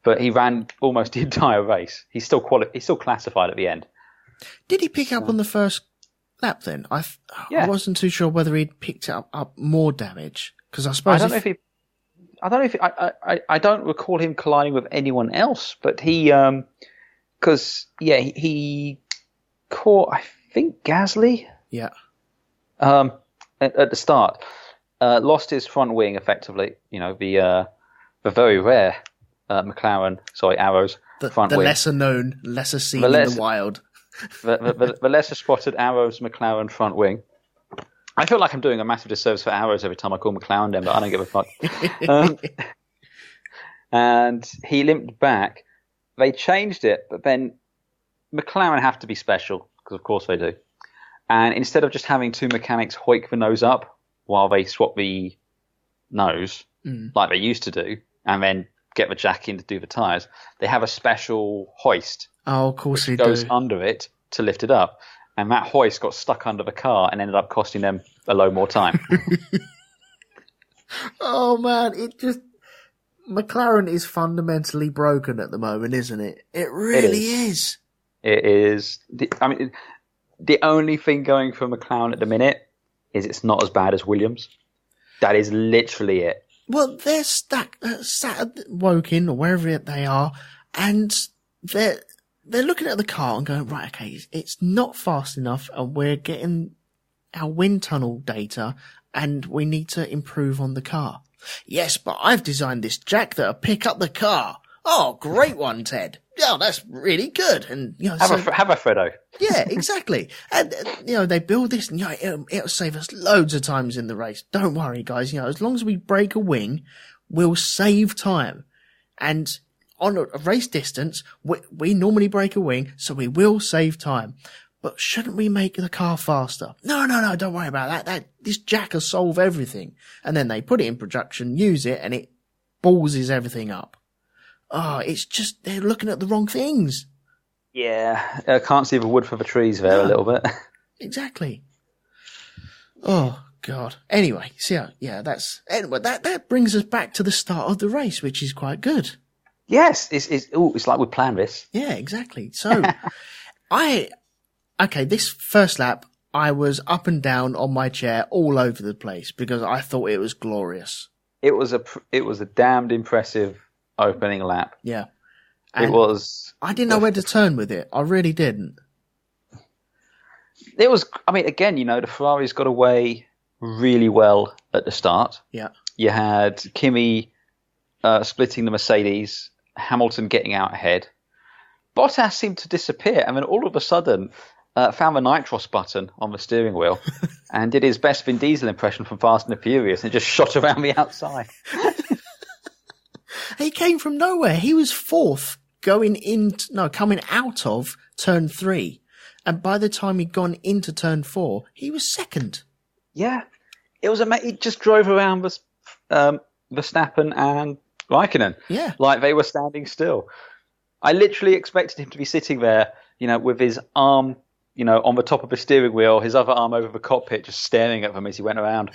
Speaker 2: but he ran almost the entire race. He's still classified at the end. Did
Speaker 1: he pick up on the first lap then? I wasn't too sure whether he'd picked up more damage because I suppose
Speaker 2: I don't recall him colliding with anyone else, but he caught, I think, Gasly.
Speaker 1: Yeah.
Speaker 2: At the start, lost his front wing effectively. The very rare McLaren, Arrows front wing.
Speaker 1: The lesser known, lesser seen in the wild.
Speaker 2: the lesser spotted Arrows McLaren front wing. I feel like I'm doing a massive disservice for Arrows every time I call McLaren them, but I don't give a fuck. And he limped back. They changed it, but then McLaren have to be special, because of course they do. And instead of just having two mechanics hoik the nose up while they swap the nose, like they used to do, and then get the jack in to do the tyres, they have a special hoist.
Speaker 1: Oh, of course they
Speaker 2: goes
Speaker 1: do.
Speaker 2: Under it to lift it up. And that hoist got stuck under the car and ended up costing them a load more time.
Speaker 1: Oh, man. McLaren is fundamentally broken at the moment, isn't it? It really is.
Speaker 2: It is. The only thing going for McLaren at the minute is it's not as bad as Williams. That is literally it.
Speaker 1: Well, they're sat at Woking or wherever they are, and they're looking at the car and going, right, okay, it's not fast enough, and we're getting our wind tunnel data, and we need to improve on the car. Yes, but I've designed this jack that'll pick up the car. Oh, great one, Ted. Yeah, that's really good. And
Speaker 2: have a Fredo.
Speaker 1: Yeah, exactly. And they build this, and it'll save us loads of times in the race. Don't worry, guys. As long as we break a wing, we'll save time. And on a race distance, we normally break a wing, so we will save time. But shouldn't we make the car faster? No, don't worry about that. This jack will solve everything. And then they put it in production, use it, and it ballses everything up. Oh, it's just, they're looking at the wrong things.
Speaker 2: Yeah, I can't see the wood for the trees there a little bit.
Speaker 1: Exactly. Oh, God. Anyway, that brings us back to the start of the race, which is quite good.
Speaker 2: Yes, it's like we planned this.
Speaker 1: Yeah, exactly. So, this first lap, I was up and down on my chair all over the place because I thought it was glorious.
Speaker 2: It was a damned impressive opening lap.
Speaker 1: Yeah.
Speaker 2: And it was.
Speaker 1: I didn't know where to turn with it. I really didn't.
Speaker 2: It was, again, the Ferraris got away really well at the start.
Speaker 1: Yeah.
Speaker 2: You had Kimi splitting the Mercedes, Hamilton getting out ahead. Bottas seemed to disappear, and then all of a sudden found the nitros button on the steering wheel and did his best Vin Diesel impression from Fast and the Furious and just shot around the outside.
Speaker 1: He came from nowhere. He was fourth coming out of turn 3. And by the time he'd gone into turn 4, he was second.
Speaker 2: Yeah. It was he just drove around Verstappen and Raikkonen.
Speaker 1: Yeah.
Speaker 2: Like they were standing still. I literally expected him to be sitting there, with his arm, on the top of the steering wheel, his other arm over the cockpit, just staring at them as he went around.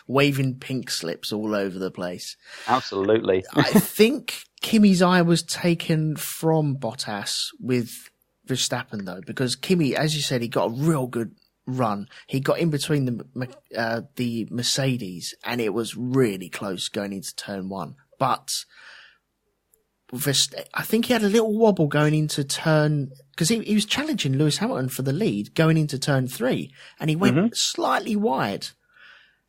Speaker 1: Waving pink slips all over the place.
Speaker 2: Absolutely.
Speaker 1: I think Kimi's eye was taken from Bottas with Verstappen, though, because Kimi, as you said, he got a real good run. He got in between the Mercedes, and it was really close going into turn 1. But I think he had a little wobble going into turn, because he was challenging Lewis Hamilton for the lead going into turn 3, and he went slightly wide.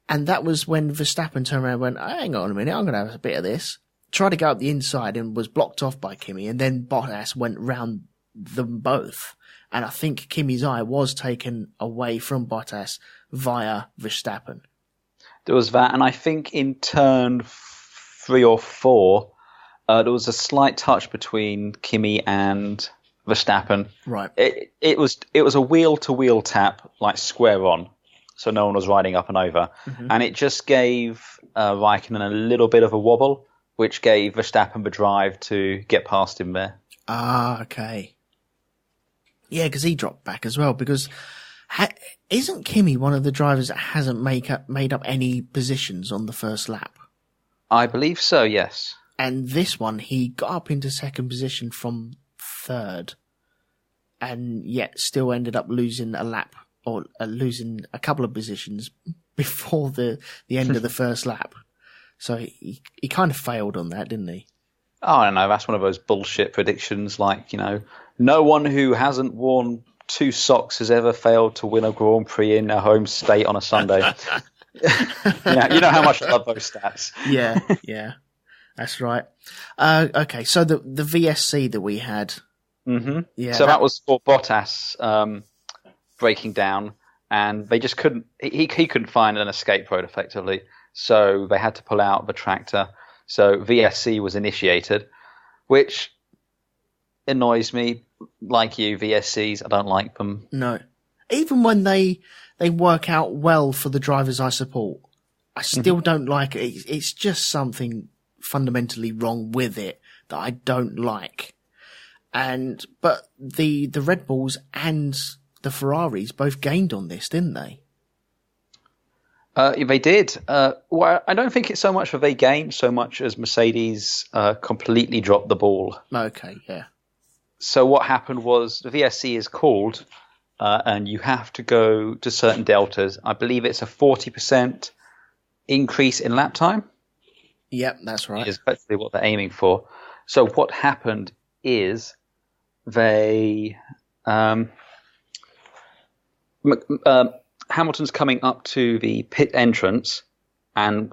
Speaker 1: And that was when Verstappen turned around and went, hang on a minute, I'm going to have a bit of this. Tried to go up the inside and was blocked off by Kimi, and then Bottas went round them both. And I think Kimi's eye was taken away from Bottas via Verstappen.
Speaker 2: There was that, and I think in turn 3 or 4, there was a slight touch between Kimi and Verstappen.
Speaker 1: Right.
Speaker 2: It was a wheel-to-wheel tap, like square on, so no one was riding up and over. And it just gave Raikkonen a little bit of a wobble, which gave Verstappen the drive to get past him there.
Speaker 1: Ah, okay. Yeah, because he dropped back as well, because isn't Kimi one of the drivers that hasn't made up any positions on the first lap?
Speaker 2: I believe so, yes.
Speaker 1: And this one, he got up into second position from third, and yet still ended up losing a lap, or losing a couple of positions before the end of the first lap. So he kind of failed on that, didn't he?
Speaker 2: Oh, I don't know. That's one of those bullshit predictions, like, no one who hasn't worn 2 socks has ever failed to win a Grand Prix in a home state on a Sunday. You know how much I love those stats.
Speaker 1: Yeah. That's right. Okay, so the VSC that we had. Yeah.
Speaker 2: So that was for Bottas breaking down, and they just couldn't. He couldn't find an escape road effectively, so they had to pull out the tractor. So VSC was initiated, which annoys me. Like you, VSCs, I don't like them.
Speaker 1: No, even when they work out well for the drivers I support, I still don't like it. It's just something fundamentally wrong with it that I don't like. But the Red Bulls and the Ferraris both gained on this, didn't they?
Speaker 2: They did. Well, I don't think it's so much that they gained so much as Mercedes completely dropped the ball.
Speaker 1: Okay, yeah.
Speaker 2: So what happened was the VSC is called, and you have to go to certain deltas. I believe it's a 40% increase in lap time.
Speaker 1: Yep, that's right.
Speaker 2: Is effectively what they're aiming for. So what happened is they Hamilton's coming up to the pit entrance and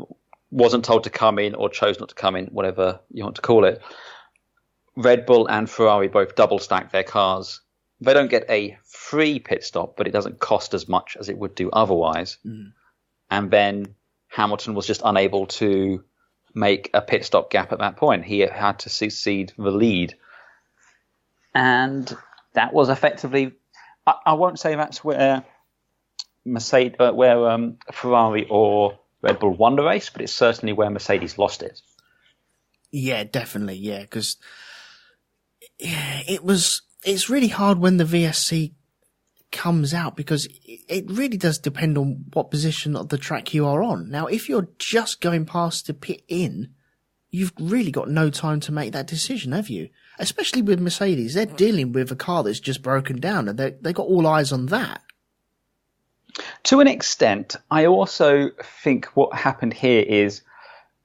Speaker 2: wasn't told to come in or chose not to come in, whatever you want to call it. Red Bull and Ferrari both double stack their cars. They don't get a free pit stop, but it doesn't cost as much as it would do otherwise. And then Hamilton was just unable to make a pit stop gap at that point. He had to cede the lead. And that was effectively, I won't say that's where Ferrari or Red Bull won the race, but it's certainly where Mercedes lost it.
Speaker 1: Yeah, definitely. Yeah, because it's really hard when the VSC comes out, because it really does depend on what position of the track you are on. Now, if you're just going past the pit in, you've really got no time to make that decision, have you? Especially with Mercedes. They're dealing with a car that's just broken down, and they got all eyes on that.
Speaker 2: To an extent, I also think what happened here is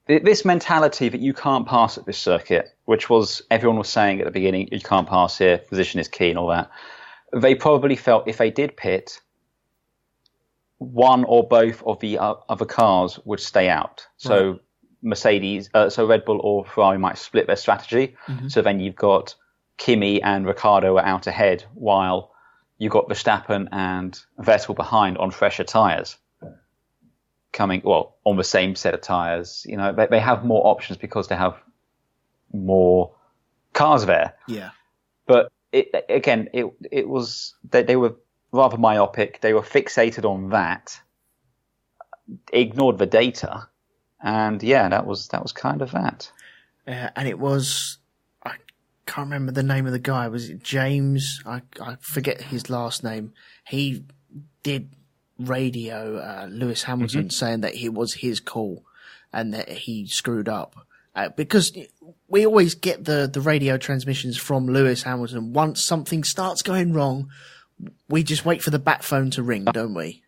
Speaker 2: this mentality that you can't pass at this circuit, which was everyone was saying at the beginning, you can't pass here, position is key and all that. They probably felt if they did pit, one or both of the other cars would stay out. So so Red Bull or Ferrari might split their strategy. Mm-hmm. So then you've got Kimi and Ricciardo are out ahead, while you've got Verstappen and Vettel behind on fresher tyres. On the same set of tyres. They have more options because they have more cars there.
Speaker 1: Yeah.
Speaker 2: But it was they were rather myopic. They were fixated on that, ignored the data, and that was kind of that.
Speaker 1: And it was, I can't remember the name of the guy. Was it James? I forget his last name. He did radio Lewis Hamilton saying that it was his call and that he screwed up. Because we always get the radio transmissions from Lewis Hamilton. Once something starts going wrong, we just wait for the bat phone to ring, don't we?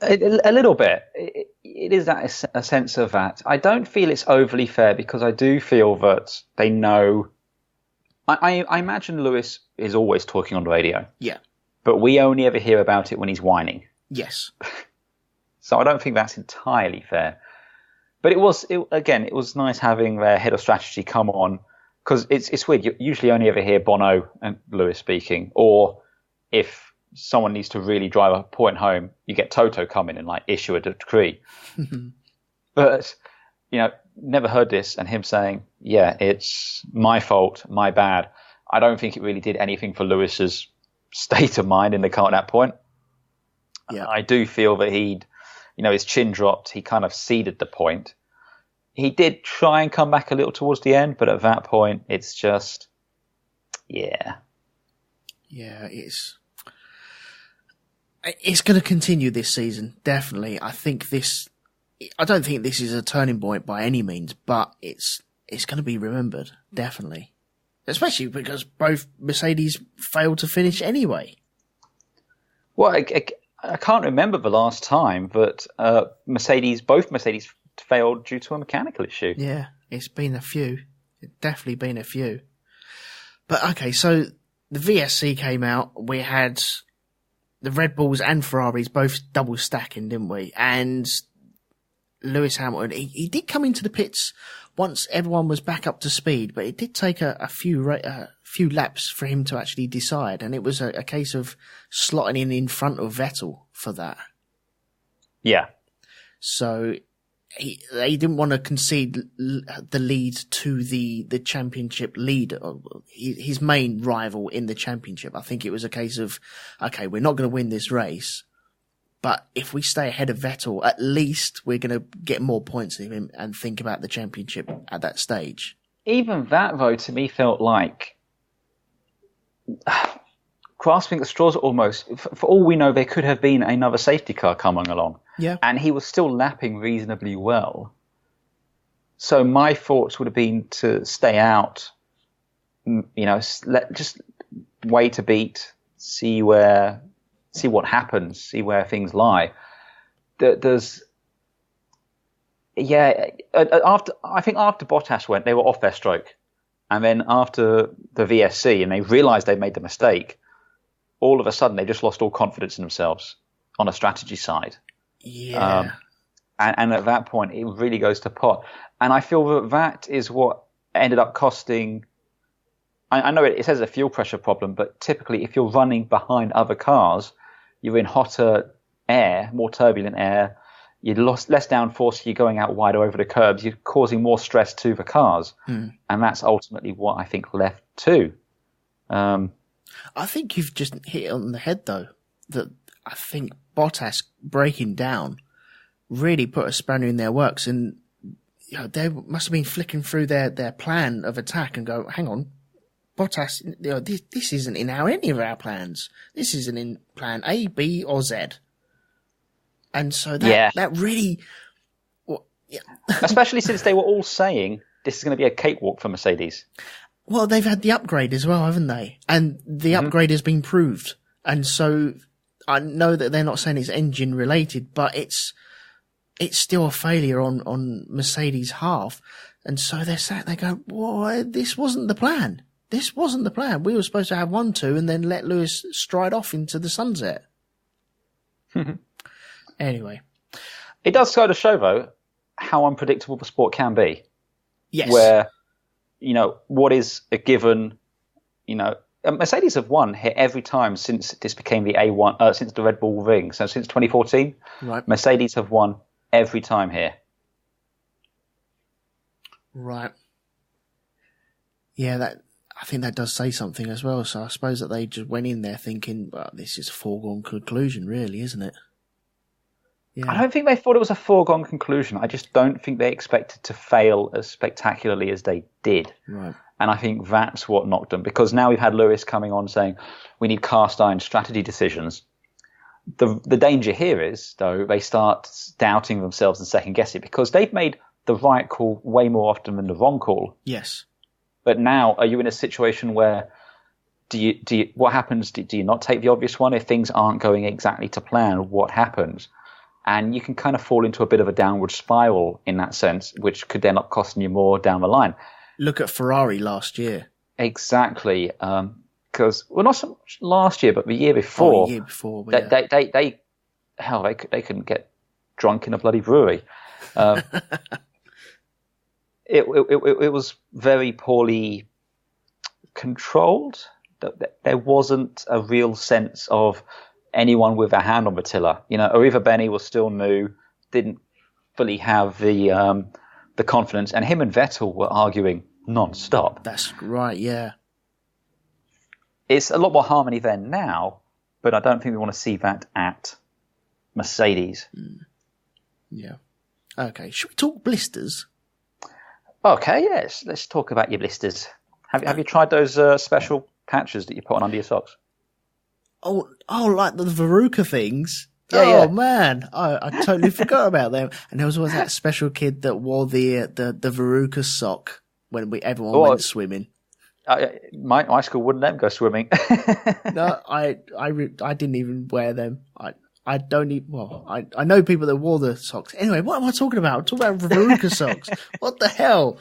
Speaker 2: A little bit. It is a sense of that. I don't feel it's overly fair because I do feel that they know. I imagine Lewis is always talking on the radio.
Speaker 1: Yeah.
Speaker 2: But we only ever hear about it when he's whining.
Speaker 1: Yes.
Speaker 2: So I don't think that's entirely fair. But it was nice having their head of strategy come on, because it's weird. You usually only ever hear Bono and Lewis speaking, or if someone needs to really drive a point home, you get Toto come in and issue a decree. But never heard this, and him saying, "Yeah, it's my fault, my bad." I don't think it really did anything for Lewis's state of mind in the car at that point.
Speaker 1: Yeah.
Speaker 2: I do feel that his chin dropped. He kind of ceded the point. He did try and come back a little towards the end, but at that point, it's just, yeah.
Speaker 1: Yeah, it's going to continue this season, definitely. I don't think this is a turning point by any means, but it's going to be remembered, definitely. Especially because both Mercedes failed to finish anyway.
Speaker 2: Well, I can't remember the last time that both Mercedes failed due to a mechanical issue.
Speaker 1: Yeah, it's been a few. It's definitely been a few. But okay, so the VSC came out. We had the Red Bulls and Ferraris both double stacking, didn't we? And Lewis Hamilton, he did come into the pits once everyone was back up to speed, but it did take a few laps for him to actually decide, and it was a case of slotting in front of Vettel for that.
Speaker 2: Yeah.
Speaker 1: So they didn't want to concede the lead to the championship leader, his main rival in the championship. I think it was a case of, okay, we're not going to win this race, but if we stay ahead of Vettel, at least we're going to get more points than him and think about the championship at that stage.
Speaker 2: Even that, though, to me felt like grasping at straws almost. For all we know, there could have been another safety car coming along.
Speaker 1: Yeah. And
Speaker 2: he was still lapping reasonably well. So my thoughts would have been to stay out, just wait a beat, see what happens, see where things lie. After Bottas went, they were off their stroke. And then after the VSC and they realized they made the mistake, all of a sudden they just lost all confidence in themselves on a strategy side.
Speaker 1: Yeah.
Speaker 2: And at that point, it really goes to pot. And I feel that is what ended up costing. I know it says a fuel pressure problem, but typically if you're running behind other cars, you're in hotter air, more turbulent air, you're lost less downforce, you're going out wider over the curbs, you're causing more stress to the cars. And that's ultimately what I think left too.
Speaker 1: I think you've just hit it on the head, though. That I think Bottas breaking down really put a spanner in their works, and they must have been flicking through their plan of attack and go, hang on, Bottas, this isn't in any of our plans. This isn't in plan A, B, or Z. And so that really... Well, yeah.
Speaker 2: Especially since they were all saying this is going to be a cakewalk for Mercedes.
Speaker 1: Well, they've had the upgrade as well, haven't they? And the upgrade has been proved. And so I know that they're not saying it's engine related, but it's still a failure on Mercedes' half. And so they go, well, this wasn't the plan. This wasn't the plan. We were supposed to have 1-2 and then let Lewis stride off into the sunset. Anyway.
Speaker 2: It does go to show, though, how unpredictable the sport can be.
Speaker 1: Yes.
Speaker 2: Where, what is a given, Mercedes have won here every time since this became the A1, since the Red Bull Ring. So since 2014,
Speaker 1: right.
Speaker 2: Mercedes have won every time here.
Speaker 1: Right. Yeah, I think that does say something as well. So I suppose that they just went in there thinking, well, this is a foregone conclusion, really, isn't it? Yeah.
Speaker 2: I don't think they thought it was a foregone conclusion. I just don't think they expected to fail as spectacularly as they did.
Speaker 1: Right.
Speaker 2: And I think that's what knocked them, because now we've had Lewis coming on saying we need cast iron strategy decisions. The danger here is, though, they start doubting themselves and second guessing, because they've made the right call way more often than the wrong call.
Speaker 1: Yes.
Speaker 2: But now, are you in a situation where what happens? Do you not take the obvious one? If things aren't going exactly to plan, what happens? And you can kind of fall into a bit of a downward spiral in that sense, which could end up costing you more down the line.
Speaker 1: Look at Ferrari last year.
Speaker 2: Exactly. Because, not so much last year, but the year before.
Speaker 1: The year before.
Speaker 2: They couldn't get drunk in a bloody brewery. It was very poorly controlled. There wasn't a real sense of anyone with a hand on the tiller. Arriva Bene was still new, didn't fully have the confidence, and him and Vettel were arguing non-stop.
Speaker 1: That's right, yeah.
Speaker 2: It's a lot more harmony there now, but I don't think we want to see that at Mercedes.
Speaker 1: Yeah. Okay, should we talk blisters?
Speaker 2: Okay, yes. Let's talk about your blisters. Have you tried those special patches that you put on under your socks?
Speaker 1: Oh, like the Veruca things?
Speaker 2: Yeah.
Speaker 1: Man, I totally forgot about them. And there was always that special kid that wore the Veruca sock when everyone went swimming.
Speaker 2: My school wouldn't let them go swimming.
Speaker 1: No, I didn't even wear them. I don't even. Well, I know people that wore the socks. Anyway, what am I talking about? I'm talking about Veruca socks. What the hell?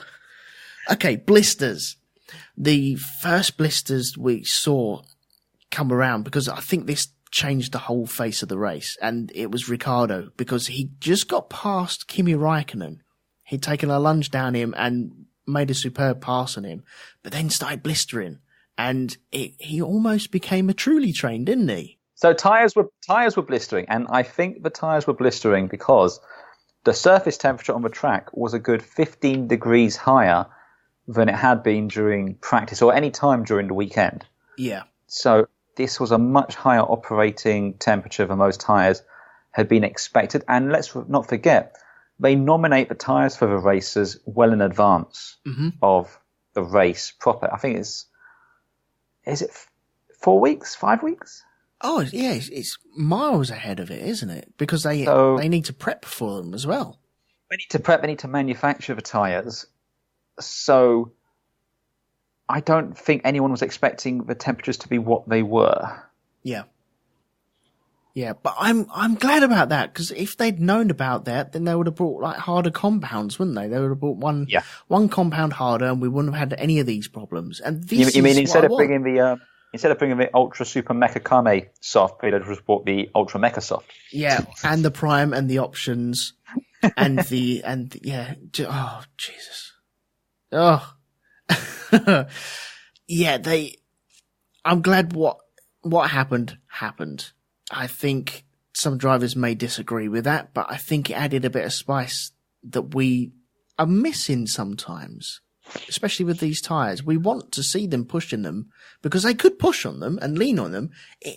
Speaker 1: Okay, blisters. The first blisters we saw come around, because I think this changed the whole face of the race, and it was Ricciardo, because he just got past Kimi Räikkönen. He'd taken a lunge down him and made a superb pass on him, but then started blistering, and he almost became a truly train, didn't he?
Speaker 2: So tyres were blistering, and I think the tyres were blistering because the surface temperature on the track was a good 15 degrees higher than it had been during practice or any time during the weekend.
Speaker 1: Yeah.
Speaker 2: So this was a much higher operating temperature than most tyres had been expected. And let's not forget, they nominate the tyres for the races well in advance of the race proper. I think is it 4 weeks, 5 weeks?
Speaker 1: Oh, yeah, it's miles ahead of it, isn't it? Because they need to prep for them as well.
Speaker 2: They need to prep, they need to manufacture the tyres. So I don't think anyone was expecting the temperatures to be what they were.
Speaker 1: Yeah. Yeah, but I'm glad about that, because if they'd known about that, then they would have brought like harder compounds, wouldn't they? They would have brought one compound harder, and we wouldn't have had any of these problems. And this
Speaker 2: you mean instead of bringing the Ultra Super Mecha Kame soft, they'd have just brought the Ultra Mecha soft.
Speaker 1: Yeah, and the Prime and the options, and oh Jesus, oh yeah. I'm glad what happened. I think some drivers may disagree with that, but I think it added a bit of spice that we are missing sometimes, especially with these tyres. We want to see them pushing them, because they could push on them and lean on them.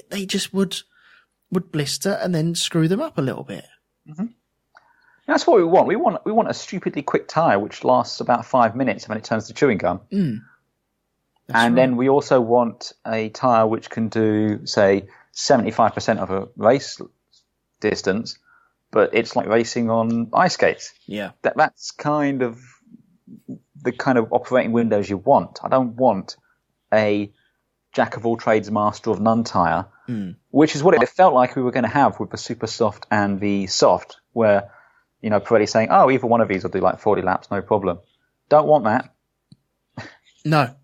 Speaker 1: They just would blister and then screw them up a little bit.
Speaker 2: Mm-hmm. That's what we want. We want a stupidly quick tyre which lasts about 5 minutes when it turns to chewing gum. And then we also want a tyre which can do, say, 75% of a race distance, but it's like racing on ice skates.
Speaker 1: Yeah.
Speaker 2: That's kind of the kind of operating windows you want. I don't want a jack of all trades, master of none tyre, which is what it felt like we were going to have with the super soft and the soft, where, Pirelli's saying, oh, either one of these will do like 40 laps, no problem. Don't want that.
Speaker 1: No.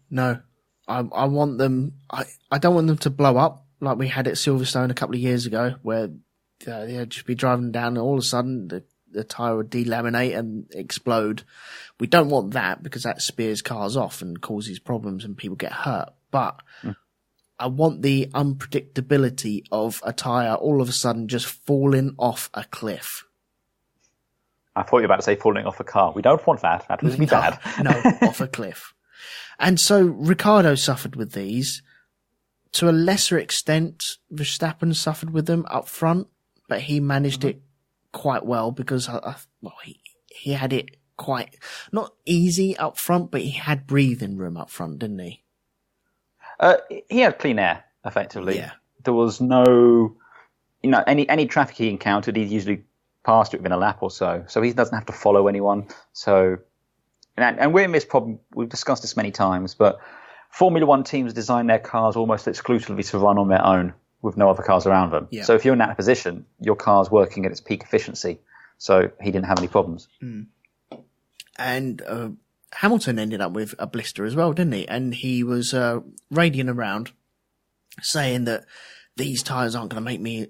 Speaker 1: I want them. I don't want them to blow up like we had at Silverstone a couple of years ago, where they'd just be driving down and all of a sudden the tyre would delaminate and explode. We don't want that because that spears cars off and causes problems and people get hurt. But I want the unpredictability of a tyre all of a sudden just falling off a cliff.
Speaker 2: I thought you were about to say falling off a car. We don't want that. That would be bad.
Speaker 1: No, off a cliff. And so Ricciardo suffered with these. To a lesser extent, Verstappen suffered with them up front, but he managed it quite well because he had it quite not easy up front, but he had breathing room up front, didn't he?
Speaker 2: He had clean air, effectively.
Speaker 1: Yeah.
Speaker 2: There was no, any traffic he encountered, he usually passed it within a lap or so. So he doesn't have to follow anyone. So, and we're in this problem. We've discussed this many times, but Formula One teams design their cars almost exclusively to run on their own with no other cars around them. Yeah. So if you're in that position, your car's working at its peak efficiency. So he didn't have any problems.
Speaker 1: And Hamilton ended up with a blister as well, didn't he? And he was radioing around saying that these tyres aren't going to make me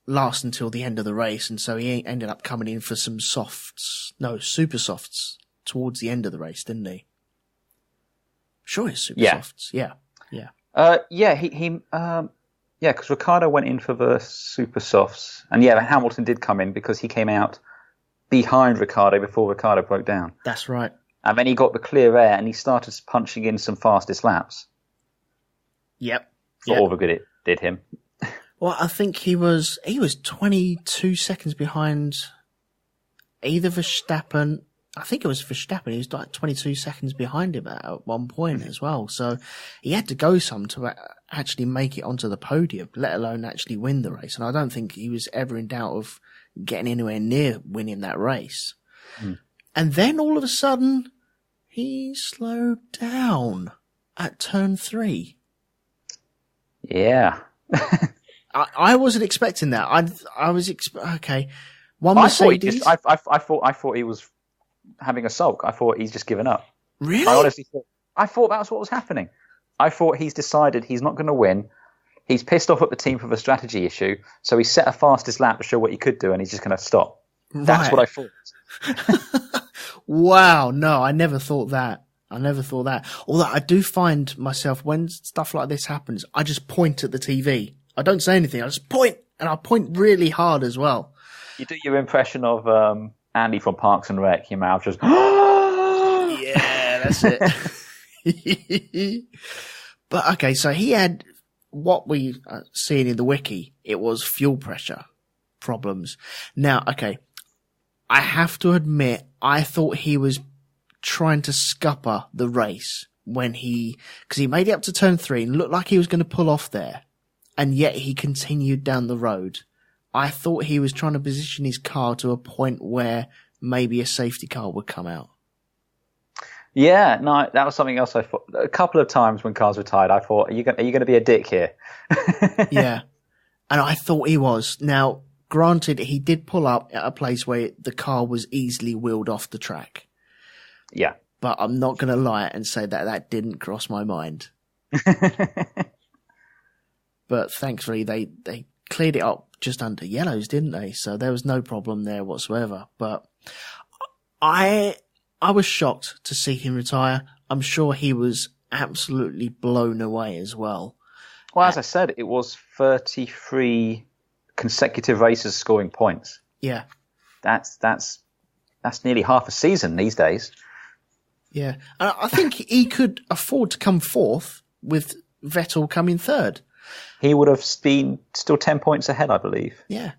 Speaker 1: last until the end of the race. And so he ended up coming in for some super softs towards the end of the race, didn't he? Sure, it's super softs. Yeah. Because
Speaker 2: Ricciardo went in for the super softs. And Hamilton did come in because he came out behind Ricciardo before Ricciardo broke down.
Speaker 1: That's right.
Speaker 2: And then he got the clear air and he started punching in some fastest laps.
Speaker 1: Yep.
Speaker 2: For all the good it did him.
Speaker 1: Well, I think he was 22 seconds behind either Verstappen. I think it was Verstappen. He was like 22 seconds behind him at one point as well. So he had to go some to actually make it onto the podium, let alone actually win the race. And I don't think he was ever in doubt of getting anywhere near winning that race. And then all of a sudden, he slowed down at turn 3.
Speaker 2: Yeah.
Speaker 1: I wasn't expecting that. I was okay. One Mercedes.
Speaker 2: I thought he was having a sulk. I thought he's just given up.
Speaker 1: Really?
Speaker 2: I honestly thought that's what was happening. I thought he's decided he's not going to win. He's pissed off at the team for the strategy issue, so he set a fastest lap to show what he could do, and he's just going to stop. Right. That's what I thought.
Speaker 1: Wow, no, I never thought that. Although I do find myself, when stuff like this happens, I just point at the TV. I don't say anything. I just point, and I point really hard as well.
Speaker 2: You do your impression of Andy from Parks and Rec. Your mouth just...
Speaker 1: Yeah, that's it. But okay, so he had what we seen in the wiki. It was fuel pressure problems. Now, okay, I have to admit, I thought he was trying to scupper the race because he made it up to turn 3 and looked like he was going to pull off there. And yet he continued down the road. I thought he was trying to position his car to a point where maybe a safety car would come out.
Speaker 2: Yeah, no, that was something else I thought. A couple of times when cars were tired, I thought, are you going to be a dick here?
Speaker 1: Yeah. And I thought he was. Now, granted, he did pull up at a place where the car was easily wheeled off the track.
Speaker 2: Yeah.
Speaker 1: But I'm not going to lie and say that didn't cross my mind. But thankfully, they cleared it up just under yellows, didn't they? So there was no problem there whatsoever. But I was shocked to see him retire. I'm sure he was absolutely blown away as well.
Speaker 2: Well, as I said, it was 33 consecutive races scoring points.
Speaker 1: Yeah.
Speaker 2: That's nearly half a season these days.
Speaker 1: Yeah. And I think he could afford to come fourth with Vettel coming third.
Speaker 2: He would have been still 10 points ahead, I believe.
Speaker 1: Yeah.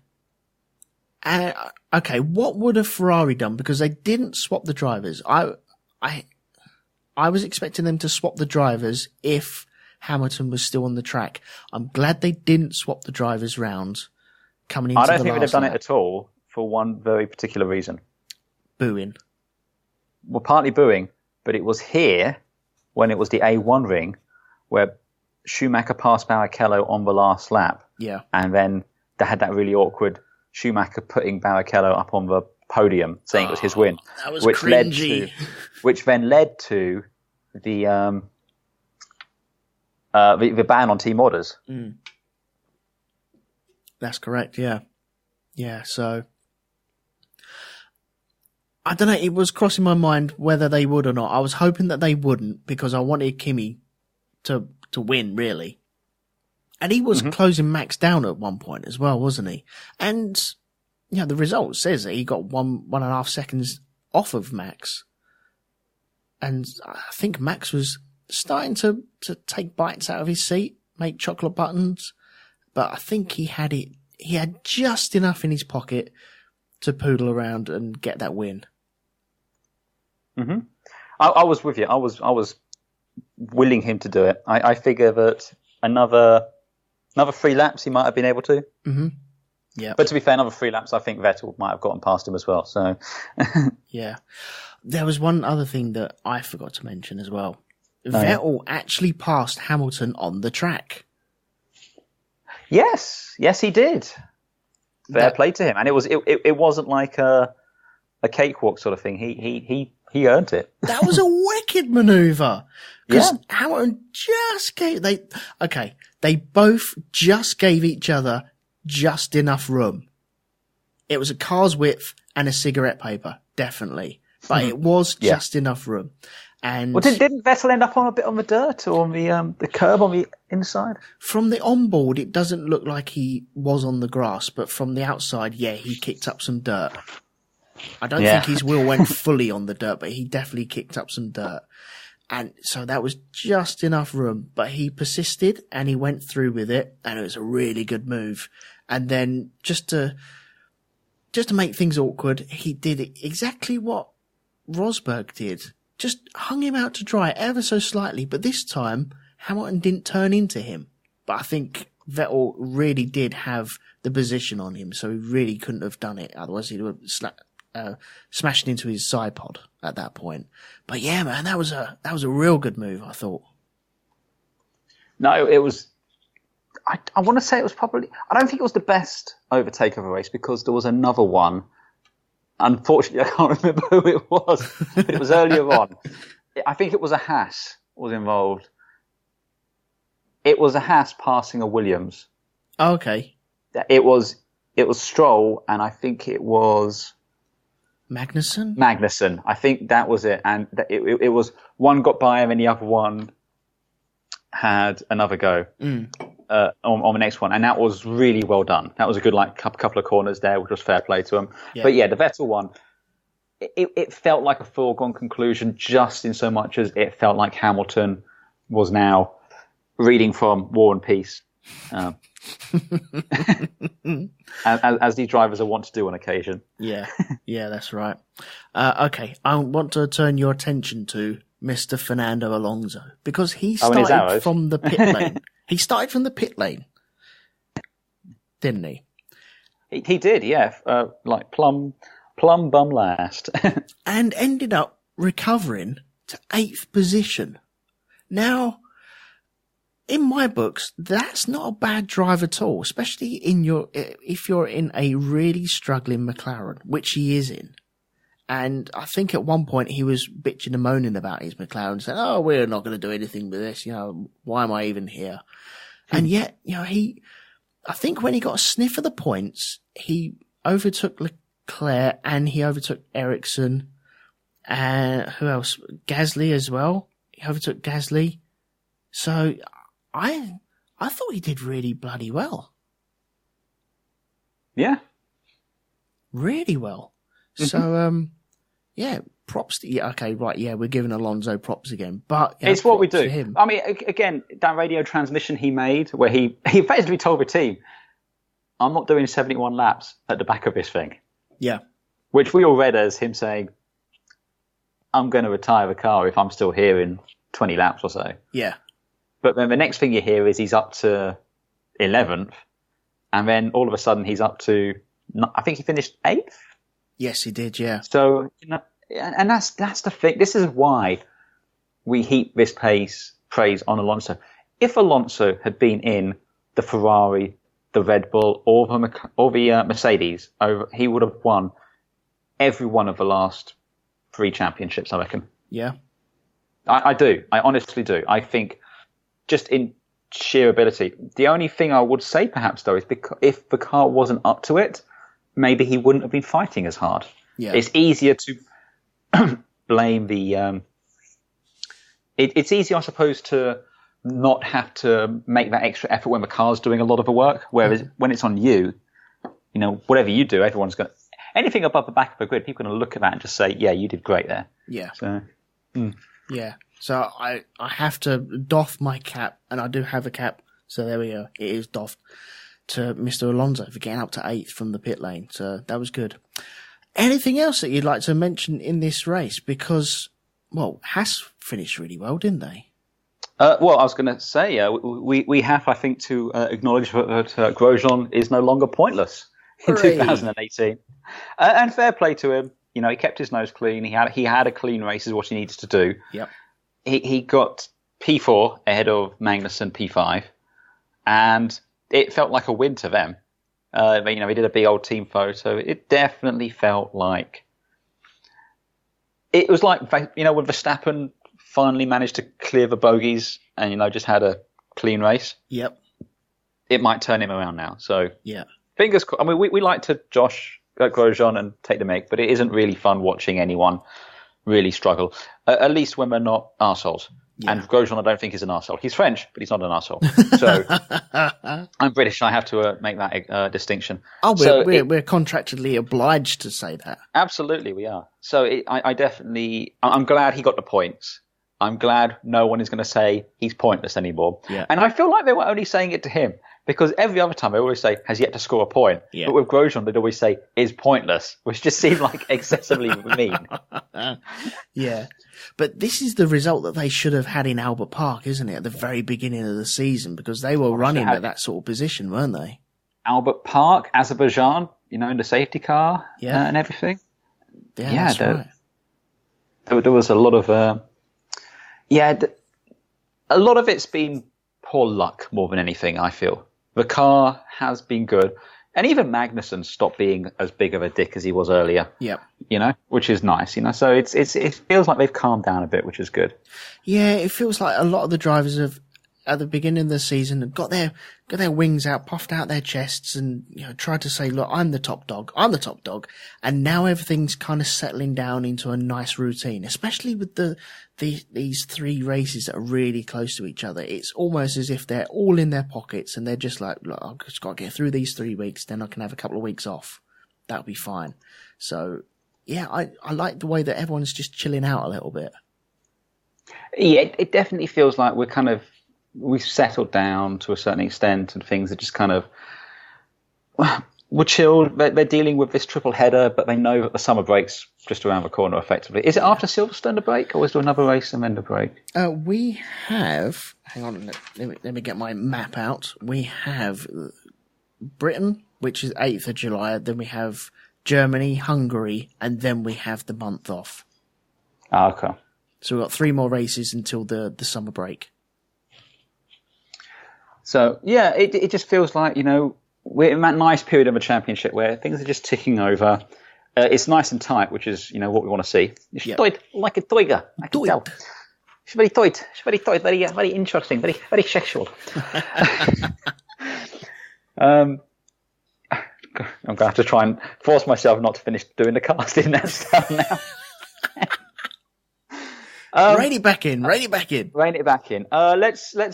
Speaker 1: And okay, what would have Ferrari done? Because they didn't swap the drivers. I was expecting them to swap the drivers if Hamilton was still on the track. I'm glad they didn't swap the drivers round coming into the last lap.
Speaker 2: I don't think they'd have done it at all for one very particular reason.
Speaker 1: Booing.
Speaker 2: Well, partly booing, but it was here when it was the A1 ring where Schumacher passed Barrichello on the last lap.
Speaker 1: Yeah.
Speaker 2: And then they had that really awkward Schumacher putting Barrichello up on the podium saying it was his win.
Speaker 1: That was cringy.
Speaker 2: Which then led to the ban on team orders.
Speaker 1: Mm. That's correct, yeah. Yeah, so I don't know. It was crossing my mind whether they would or not. I was hoping that they wouldn't because I wanted Kimi to win, really. And he was closing Max down at one point as well, wasn't he? And the result says that he got 1.5 seconds off of Max. And I think Max was starting to take bites out of his seat, make chocolate buttons. But I think he had just enough in his pocket to poodle around and get that win.
Speaker 2: Mm-hmm. I was with you. I was willing him to do it. I figure that another 3 laps he might have been able to.
Speaker 1: Mm-hmm. Yeah.
Speaker 2: But to be fair, another 3 laps, I think Vettel might have gotten past him as well. So.
Speaker 1: Yeah. There was one other thing that I forgot to mention as well. Vettel actually passed Hamilton on the track.
Speaker 2: Yes, he did. Fair play to him, and it wasn't like a cakewalk sort of thing. He earned it.
Speaker 1: That was a wicked manoeuvre because Hamilton just they both just gave each other just enough room. It was a car's width and a cigarette paper, definitely, but it was just enough room. And
Speaker 2: didn't Vettel end up on a bit on the dirt or on the curb on the inside?
Speaker 1: From the onboard, it doesn't look like he was on the grass, but from the outside, he kicked up some dirt. I don't think his wheel went fully on the dirt, but he definitely kicked up some dirt. And so that was just enough room, but he persisted and he went through with it, and it was a really good move. And then just to make things awkward, he did exactly what Rosberg did. Just hung him out to dry ever so slightly, but this time Hamilton didn't turn into him. But I think Vettel really did have the position on him, so he really couldn't have done it. Otherwise, he would have smashed into his side pod at that point. But yeah, man, that was a real good move, I thought.
Speaker 2: No, it was. I want to say it was probably. I don't think it was the best overtake of a race because there was another one. Unfortunately, I can't remember who it was, but it was earlier on. I think it was a Haas was involved. It was a Haas passing a Williams.
Speaker 1: Oh, okay.
Speaker 2: It was Stroll, and I think it was
Speaker 1: Magnussen.
Speaker 2: I think that was it, and it was one got by him, and the other one had another go on the next one, and that was really well done. That was a good couple of corners there, which was fair play to him. Yeah. But yeah, the Vettel one, it felt like a foregone conclusion, just in so much as it felt like Hamilton was now reading from War and Peace, as these drivers are wont to do on occasion.
Speaker 1: Yeah, that's right. Okay, I want to turn your attention to Mr. Fernando Alonso, because he started from the pit lane. He started from the pit lane, didn't he?
Speaker 2: He did, yeah. Like plum bum last.
Speaker 1: And ended up recovering to 8th position. Now, in my books, that's not a bad drive at all, especially if you're in a really struggling McLaren, which he is in. And I think at one point he was bitching and moaning about his McLaren, saying, "Oh, we're not going to do anything with this. Why am I even here?" And yet, I think when he got a sniff of the points, he overtook Leclerc and he overtook Ericsson. And who else? Gasly as well. He overtook Gasly. So I thought he did really bloody well.
Speaker 2: Yeah.
Speaker 1: Really well. So, props to we're giving Alonso props again, but
Speaker 2: it's what we do. I mean, again, that radio transmission he made, where he basically told the team, "I'm not doing 71 laps at the back of this thing."
Speaker 1: Yeah,
Speaker 2: which we all read as him saying, "I'm going to retire the car if I'm still here in 20 laps or so."
Speaker 1: Yeah,
Speaker 2: but then the next thing you hear is he's up to 11th, and then all of a sudden he's up to, I think he finished 8th.
Speaker 1: Yes, he did, yeah.
Speaker 2: So, and that's the thing. This is why we heap this praise on Alonso. If Alonso had been in the Ferrari, the Red Bull, or the Mercedes, he would have won every one of the last 3 championships, I reckon.
Speaker 1: Yeah.
Speaker 2: I do. I honestly do. I think just in sheer ability. The only thing I would say perhaps, though, is because if the car wasn't up to it, maybe he wouldn't have been fighting as hard.
Speaker 1: Yeah.
Speaker 2: It's easier blame the. It's easy, I suppose, to not have to make that extra effort when the car's doing a lot of the work. Whereas when it's on you, whatever you do, everyone's going to. Anything above the back of the grid, people are going to look at that and just say, yeah, you did great there.
Speaker 1: Yeah.
Speaker 2: So,
Speaker 1: yeah. So I have to doff my cap, and I do have a cap. So there we go. It is doffed to Mr. Alonso for getting up to 8th from the pit lane. So that was good. Anything else that you'd like to mention in this race? Because, well, Haas finished really well, didn't they?
Speaker 2: Well, I was going to say, we have, I think, to acknowledge that Grosjean is no longer pointless in 2018. And fair play to him. He kept his nose clean. He had a clean race is what he needs to do.
Speaker 1: Yep.
Speaker 2: He got P4 ahead of Magnussen P5, and it felt like a win to them. He did a big old team photo. It definitely felt like it was like when Verstappen finally managed to clear the bogeys and just had a clean race.
Speaker 1: Yep.
Speaker 2: It might turn him around now. So
Speaker 1: yeah,
Speaker 2: fingers crossed. I mean, we like to Josh Grosjean and take the mick, but it isn't really fun watching anyone really struggle. At least when we're not arseholes. Yeah. And Grosjean, I don't think, is an arsehole. He's French, but he's not an arsehole. So I'm British. I have to make that distinction.
Speaker 1: Oh, we're contractually obliged to say that.
Speaker 2: Absolutely, we are. So I'm glad he got the points. I'm glad no one is going to say he's pointless anymore.
Speaker 1: Yeah.
Speaker 2: And I feel like they were only saying it to him because every other time they always say has yet to score a point.
Speaker 1: Yeah.
Speaker 2: But with Grosjean, they'd always say is pointless, which just seemed like excessively mean.
Speaker 1: Yeah. But this is the result that they should have had in Albert Park, isn't it, at the very beginning of the season? Because they were running at that sort of position, weren't they?
Speaker 2: Albert Park, Azerbaijan, in the safety car and everything.
Speaker 1: Yeah, that's right.
Speaker 2: There was a lot of... a lot of it's been poor luck more than anything, I feel. The car has been good. And even Magnussen stopped being as big of a dick as he was earlier.
Speaker 1: Yep.
Speaker 2: Which is nice, So it feels like they've calmed down a bit, which is good.
Speaker 1: Yeah, it feels like a lot of the drivers have, at the beginning of the season, have got their wings out, puffed out their chests, and tried to say, "Look, I'm the top dog. I'm the top dog." And now everything's kind of settling down into a nice routine, especially with these 3 races that are really close to each other. It's almost as if they're all in their pockets, and they're just like, "Look, I've just got to get through these 3 weeks, then I can have a couple of weeks off. That'll be fine." So, yeah, I like the way that everyone's just chilling out a little bit.
Speaker 2: Yeah, it definitely feels like we've settled down to a certain extent, and things are just kind of we're chilled. They're dealing with this triple header, but they know that the summer break's just around the corner. Effectively, is it after Silverstone the break, or is there another race and then the break?
Speaker 1: We have. Hang on, let me get my map out. We have Britain, which is 8th of July. Then we have Germany, Hungary, and then we have the month off.
Speaker 2: Okay.
Speaker 1: So we've got 3 more races until the summer break.
Speaker 2: So, yeah, it just feels like, we're in that nice period of a championship where things are just ticking over. It's nice and tight, which is, what we want to see. It's tight, like a tiger, I can tell. It's very tight. It's very tight, very, very interesting, very, very sexual. I'm going to have to try and force myself not to finish doing the casting that stuff now.
Speaker 1: Rein it back in.
Speaker 2: Let's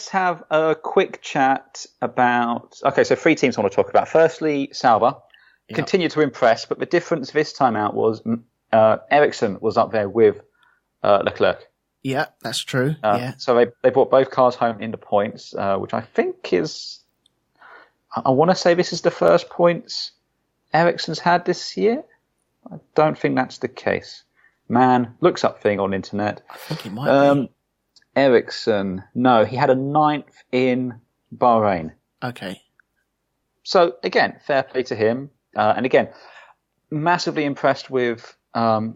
Speaker 2: have a quick chat about... Okay, so 3 teams I want to talk about. Firstly, Sauber continued to impress, but the difference this time out was Ericsson was up there with Leclerc.
Speaker 1: Yeah, that's true.
Speaker 2: So they brought both cars home in the points, which I think is... I want to say this is the first points Ericsson's had this year. I don't think that's the case. Man, looks up thing on internet.
Speaker 1: I think it might be.
Speaker 2: Ericsson, no, he had a 9th in Bahrain.
Speaker 1: Okay.
Speaker 2: So, again, fair play to him. And again, massively impressed with the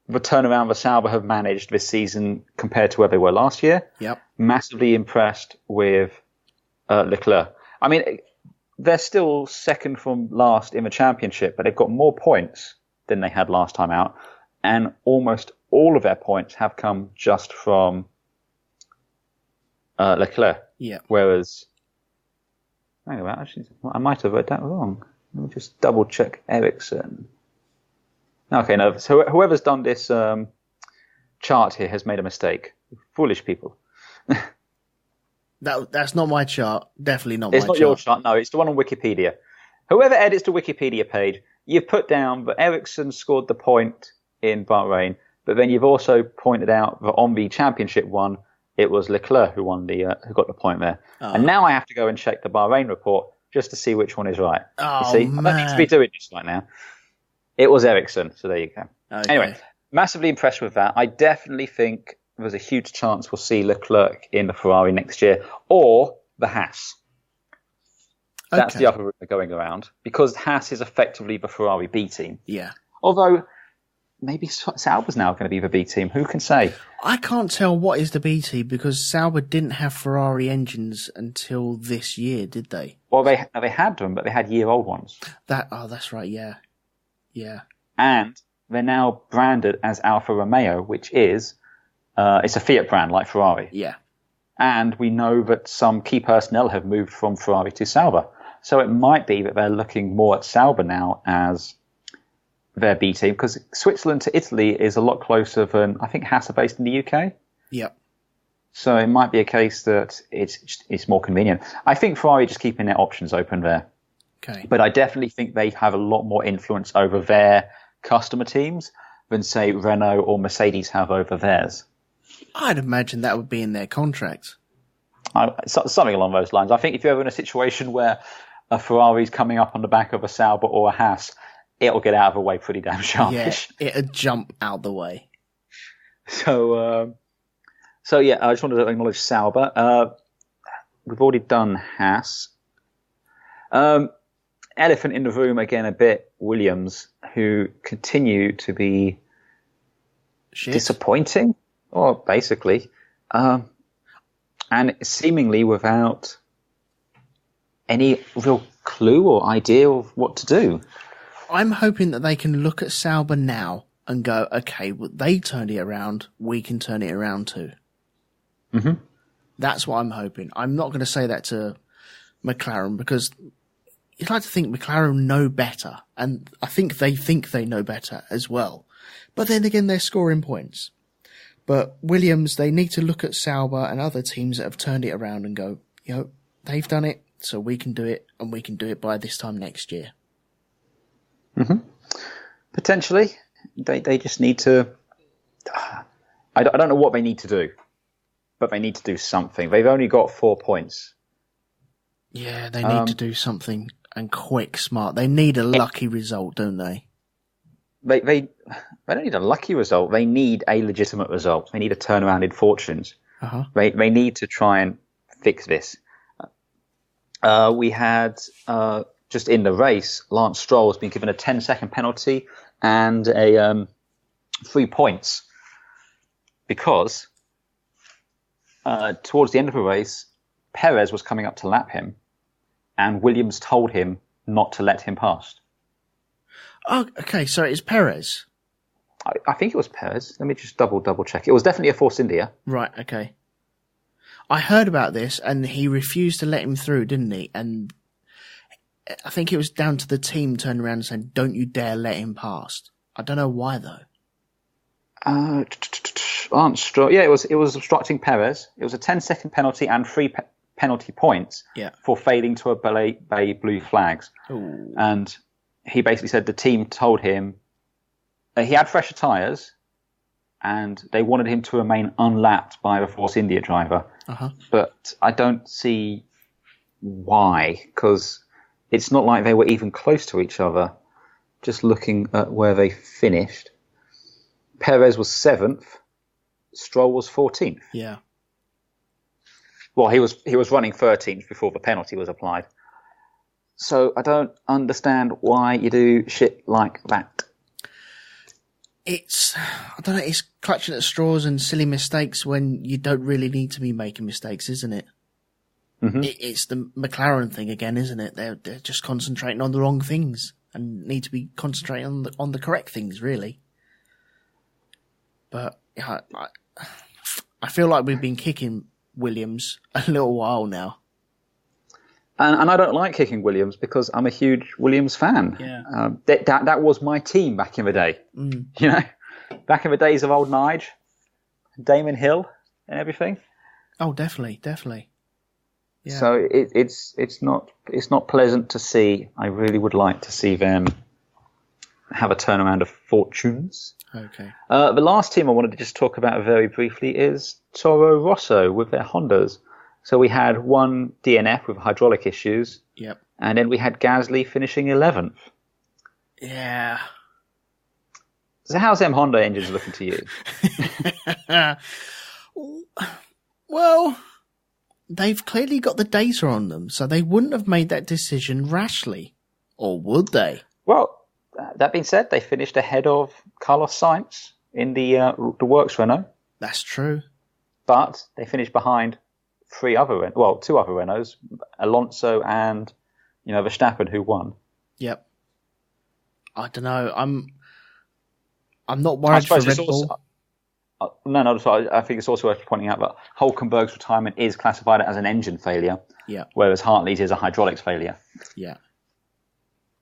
Speaker 2: turnaround the Sauber have managed this season compared to where they were last year.
Speaker 1: Yep.
Speaker 2: Massively impressed with Leclerc. I mean, they're still second from last in the championship, but they've got more points than they had last time out. And almost all of their points have come just from Leclerc.
Speaker 1: Yeah.
Speaker 2: Whereas, hang on, actually, I might have read that wrong. Let me just double check Ericsson. Okay, no. So whoever's done this chart here has made a mistake. Foolish people.
Speaker 1: That's not my chart. Definitely not
Speaker 2: It's
Speaker 1: my
Speaker 2: not
Speaker 1: chart.
Speaker 2: your chart. No, it's the one on Wikipedia. Whoever edits the Wikipedia page, you've put down that Ericsson scored the point in Bahrain, but then you've also pointed out that on the championship one, it was Leclerc who got the point there. Oh. And now I have to go and check the Bahrain report just to see which one is right.
Speaker 1: Oh,
Speaker 2: you see,
Speaker 1: man.
Speaker 2: I don't need to be doing this right now. It was Ericsson, so there you go.
Speaker 1: Okay.
Speaker 2: Anyway, massively impressed with that. I definitely think there's a huge chance we'll see Leclerc in the Ferrari next year, or the Haas. That's the other route going around, because Haas is effectively the Ferrari B team.
Speaker 1: Yeah.
Speaker 2: Although, maybe Sauber's now going to be the B team. Who can say?
Speaker 1: I can't tell what is the B team, because Sauber didn't have Ferrari engines until this year, did they?
Speaker 2: Well, they had them, but they had year-old ones.
Speaker 1: That's right, yeah. Yeah.
Speaker 2: And they're now branded as Alfa Romeo, which is, it's a Fiat brand like Ferrari.
Speaker 1: Yeah.
Speaker 2: And we know that some key personnel have moved from Ferrari to Sauber. So it might be that they're looking more at Sauber now as their B team, because Switzerland to Italy is a lot closer than, I think, Haas are based in the UK.
Speaker 1: Yep.
Speaker 2: So it might be a case that it's more convenient. I think Ferrari are just keeping their options open there.
Speaker 1: Okay.
Speaker 2: But I definitely think they have a lot more influence over their customer teams than, say, Renault or Mercedes have over theirs.
Speaker 1: I'd imagine that would be in their contract.
Speaker 2: Something along those lines. I think if you're ever in a situation where a Ferrari's coming up on the back of a Sauber or a Haas, it'll get out of the way pretty damn sharpish.
Speaker 1: Yeah, it'll jump out the way.
Speaker 2: So yeah, I just wanted to acknowledge Sauber. We've already done Haas. Elephant in the room again a bit, Williams, who continue to be disappointing, or basically, and seemingly without any real clue or idea of what to do.
Speaker 1: I'm hoping that they can look at Sauber now and go, okay, well, they turned it around, we can turn it around too.
Speaker 2: Mm-hmm.
Speaker 1: That's what I'm hoping. I'm not going to say that to McLaren, because you'd like to think McLaren know better, and I think they know better as well. But then again, they're scoring points. But Williams, they need to look at Sauber and other teams that have turned it around and go, they've done it, so we can do it, and we can do it by this time next year.
Speaker 2: Mm-hmm. Potentially. They just need to... I don't know what they need to do, but they need to do something. They've only got 4 points.
Speaker 1: Yeah, they need to do something, and quick, smart. They need a lucky result, don't they?
Speaker 2: They don't need a lucky result. They need a legitimate result. They need a turnaround in fortunes.
Speaker 1: Uh-huh.
Speaker 2: They need to try and fix this. We had, just in the race, Lance Stroll has been given a 10-second penalty and 3 points because towards the end of the race, Perez was coming up to lap him and Williams told him not to let him past.
Speaker 1: Oh, okay, so it's Perez.
Speaker 2: I think it was Perez. Let me just double check. It was definitely a Force India.
Speaker 1: Right, okay. I heard about this, and he refused to let him through, didn't he? And I think it was down to the team turning around and saying, "Don't you dare let him past." I don't know why though.
Speaker 2: Lance Stroll. Yeah, it was obstructing Perez. It was a 10-second penalty and 3 penalty points for failing to obey blue flags.
Speaker 1: Ooh.
Speaker 2: And he basically said the team told him he had fresher tyres and they wanted him to remain unlapped by the Force India driver.
Speaker 1: Uh-huh.
Speaker 2: But I don't see why, because it's not like they were even close to each other. Just looking at where they finished, Perez was 7th, Stroll was 14th.
Speaker 1: Yeah.
Speaker 2: Well, he was running 13th before the penalty was applied. So I don't understand why you do shit like that.
Speaker 1: I don't know, it's clutching at straws and silly mistakes when you don't really need to be making mistakes, isn't it?
Speaker 2: Mm-hmm.
Speaker 1: It's the McLaren thing again, isn't it? They're just concentrating on the wrong things and need to be concentrating on the correct things, really. But I feel like we've been kicking Williams a little while now.
Speaker 2: And I don't like kicking Williams because I'm a huge Williams fan.
Speaker 1: Yeah.
Speaker 2: That was my team back in the day.
Speaker 1: Mm.
Speaker 2: You know, back in the days of old Nige, Damon Hill, and everything.
Speaker 1: Oh, definitely. Yeah.
Speaker 2: So it's not pleasant to see. I really would like to see them have a turnaround of fortunes.
Speaker 1: Okay.
Speaker 2: The last team I wanted to just talk about very briefly is Toro Rosso with their Hondas. So we had one DNF with hydraulic issues.
Speaker 1: Yep.
Speaker 2: And then we had Gasly finishing 11th.
Speaker 1: Yeah.
Speaker 2: So how's them Honda engines looking to you?
Speaker 1: Well, they've clearly got the data on them, so they wouldn't have made that decision rashly. Or would they?
Speaker 2: Well, that being said, they finished ahead of Carlos Sainz in the Works Renault.
Speaker 1: That's true.
Speaker 2: But they finished behind two other Renaults, Alonso and Verstappen, who won.
Speaker 1: Yep. I don't know. I'm not worried for Red Bull.
Speaker 2: No. Sorry, I think it's also worth pointing out that Hülkenberg's retirement is classified as an engine failure.
Speaker 1: Yeah.
Speaker 2: Whereas Hartley's is a hydraulics failure.
Speaker 1: Yeah.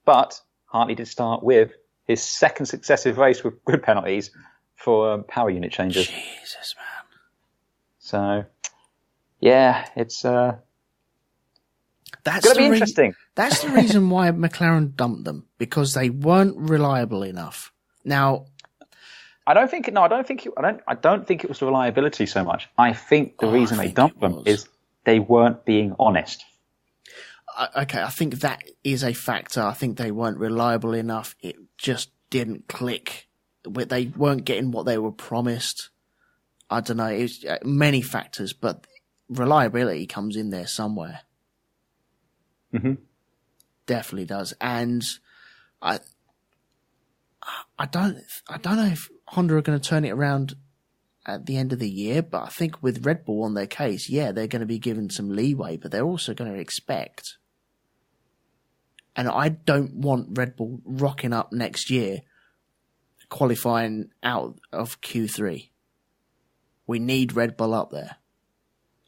Speaker 2: But Hartley did start with his second successive race with grid penalties for power unit changes.
Speaker 1: Jesus, man.
Speaker 2: So, yeah, it's going
Speaker 1: to
Speaker 2: be interesting.
Speaker 1: That's the reason why McLaren dumped them, because they weren't reliable enough. Now,
Speaker 2: I don't think it was the reliability so much. I think the reason they dumped them is they weren't being honest.
Speaker 1: Okay, I think that is a factor. I think they weren't reliable enough. It just didn't click. They weren't getting what they were promised. I don't know. It was many factors, but reliability comes in there somewhere.
Speaker 2: Mm-hmm.
Speaker 1: Definitely does. And I don't know if Honda are going to turn it around at the end of the year, but I think with Red Bull on their case, yeah, they're going to be given some leeway, but they're also going to expect. And I don't want Red Bull rocking up next year, qualifying out of Q3. We need Red Bull up there.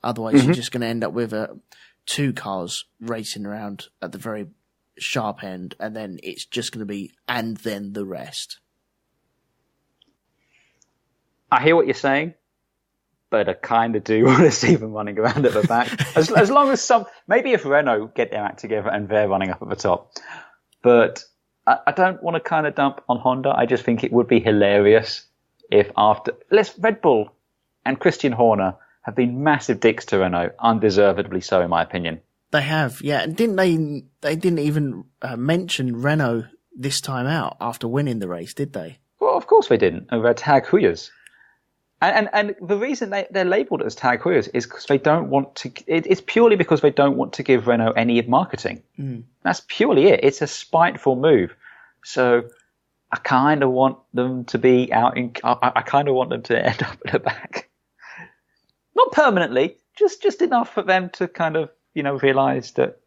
Speaker 1: Otherwise, you're just going to end up with two cars racing around at the very sharp end, and then it's just going to be, and then the rest.
Speaker 2: I hear what you're saying, but I kind of do want to see them running around at the back. As long as maybe if Renault get their act together and they're running up at the top. But I don't want to kind of dump on Honda. I just think it would be hilarious if Red Bull and Christian Horner have been massive dicks to Renault, undeservedly so in my opinion.
Speaker 1: They have, yeah. And they didn't even mention Renault this time out after winning the race, did they?
Speaker 2: Well, of course they didn't. They're tag hooyers. And the reason they're labelled as tag hooyers is because they don't want to. It's purely because they don't want to give Renault any marketing. Mm. That's purely it. It's a spiteful move. So I kind of want them to be out in. I kind of want them to end up at the back, not permanently, just enough for them to kind of realise that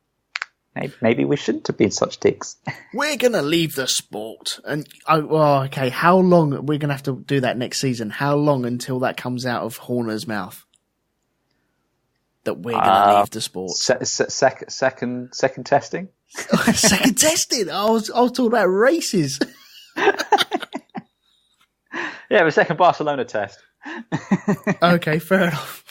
Speaker 2: maybe we shouldn't have been such dicks.
Speaker 1: We're going to leave the sport. And, okay, how long? We're going to have to do that next season. How long until that comes out of Horner's mouth? That we're going to leave the sport.
Speaker 2: Second testing?
Speaker 1: Second testing? I was talking about races.
Speaker 2: Yeah, the second Barcelona test.
Speaker 1: Okay, fair enough.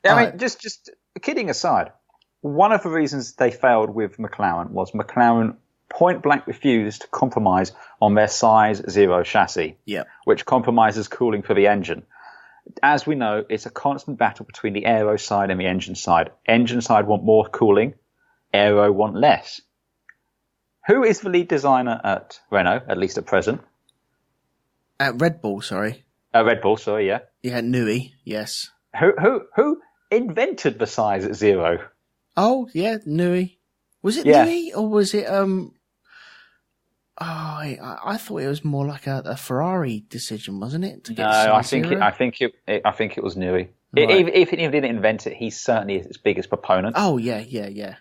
Speaker 2: Yeah, I mean, just kidding aside, one of the reasons they failed with McLaren was McLaren point blank refused to compromise on their size 0 chassis, which compromises cooling for the engine. As we know, it's a constant battle between the aero side and the engine side. Engine side want more cooling, aero want less. Who is the lead designer at Renault, at least at present?
Speaker 1: At Red Bull, sorry.
Speaker 2: Red Bull, sorry, yeah.
Speaker 1: Yeah, Nui, yes.
Speaker 2: Who invented the size 0?
Speaker 1: Oh, yeah, Nui. Was it Nui or was it I thought it was more like a Ferrari decision, wasn't it? To get
Speaker 2: I think it was Nui. Right. If he didn't invent it, he certainly is its biggest proponent.
Speaker 1: Oh yeah.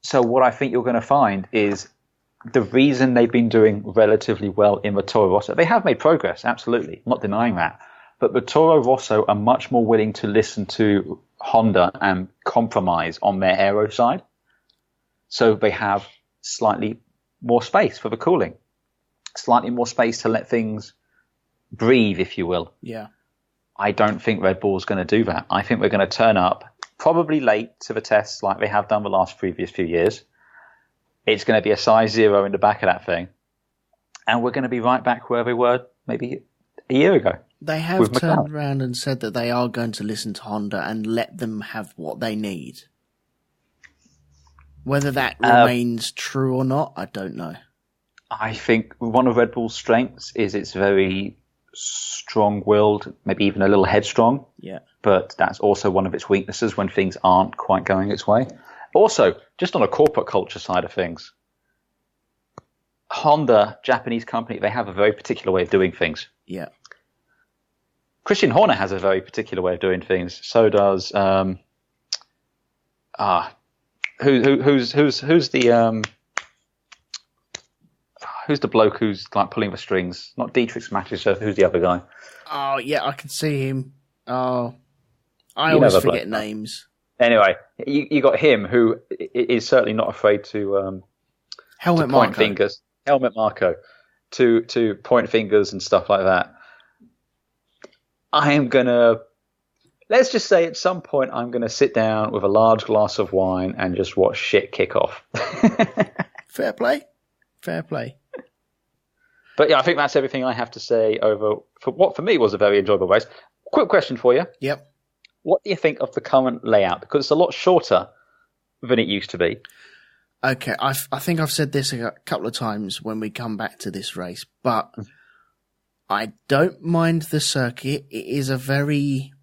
Speaker 2: So what I think you're going to find is the reason they've been doing relatively well in the Toro Rosso, they have made progress, absolutely, I'm not denying that. but the Toro Rosso are much more willing to listen to Honda and compromise on their aero side. So they have slightly more space for the cooling, slightly more space to let things breathe, if you will.
Speaker 1: Yeah.
Speaker 2: I don't think Red Bull's going to do that. I think we're going to turn up probably late to the tests like they have done the previous few years. It's going to be a size 0 in the back of that thing. And we're going to be right back where we were maybe a year ago.
Speaker 1: They have turned around and said that they are going to listen to Honda and let them have what they need. Whether that remains true or not, I don't know.
Speaker 2: I think one of Red Bull's strengths is it's very strong-willed, maybe even a little headstrong.
Speaker 1: Yeah.
Speaker 2: But that's also one of its weaknesses when things aren't quite going its way. Also, just on a corporate culture side of things, Honda, Japanese company, they have a very particular way of doing things.
Speaker 1: Yeah.
Speaker 2: Christian Horner has a very particular way of doing things. So does who's the bloke who's like pulling the strings? Not Dietrich Mateschitz. Who's the other guy?
Speaker 1: Oh yeah, I can see him. Oh, I always forget names.
Speaker 2: Anyway, you got him who is certainly not afraid to point fingers. Helmet Marko to point fingers and stuff like that. I am gonna, let's just say at some point I'm gonna sit down with a large glass of wine and just watch shit kick off.
Speaker 1: Fair play.
Speaker 2: But yeah, I think that's everything I have to say over for what for me was a very enjoyable race. Quick question for you.
Speaker 1: Yep.
Speaker 2: What do you think of the current layout? Because it's a lot shorter than it used to be.
Speaker 1: Okay, I think I've said this a couple of times when we come back to this race, but I don't mind the circuit. It is a very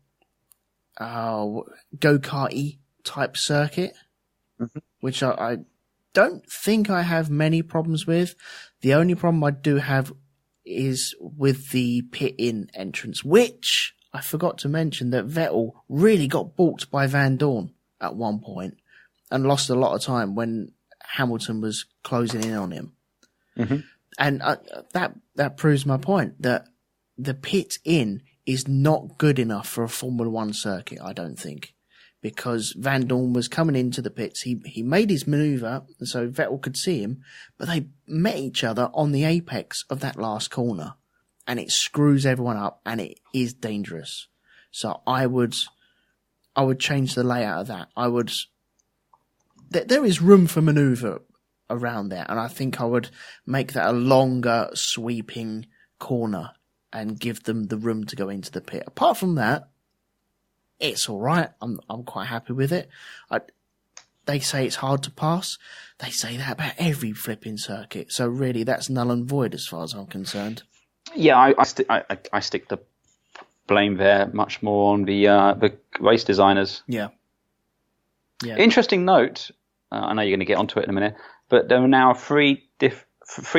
Speaker 1: go-karty type circuit, which I don't think I have many problems with. The only problem I do have is with the pit-in entrance, which I forgot to mention that Vettel really got balked by Van Dorn at one point and lost a lot of time when Hamilton was closing in on him. Mm-hmm. And that proves my point, that the pit-in is not good enough for a Formula One circuit, I don't think. Because Van Dorn was coming into the pits. He made his manoeuvre so Vettel could see him, but they met each other on the apex of that last corner. And it screws everyone up, and it is dangerous. So I would change the layout of that. There is room for manoeuvre around there, and I think I would make that a longer sweeping corner and give them the room to go into the pit. Apart from that, it's all right. I'm quite happy with it. They say it's hard to pass. They say that about every flipping circuit. So really, that's null and void as far as I'm concerned.
Speaker 2: Yeah, I stick the blame there much more on the race designers.
Speaker 1: Yeah.
Speaker 2: Interesting note. I know you're going to get onto it in a minute, but there are now three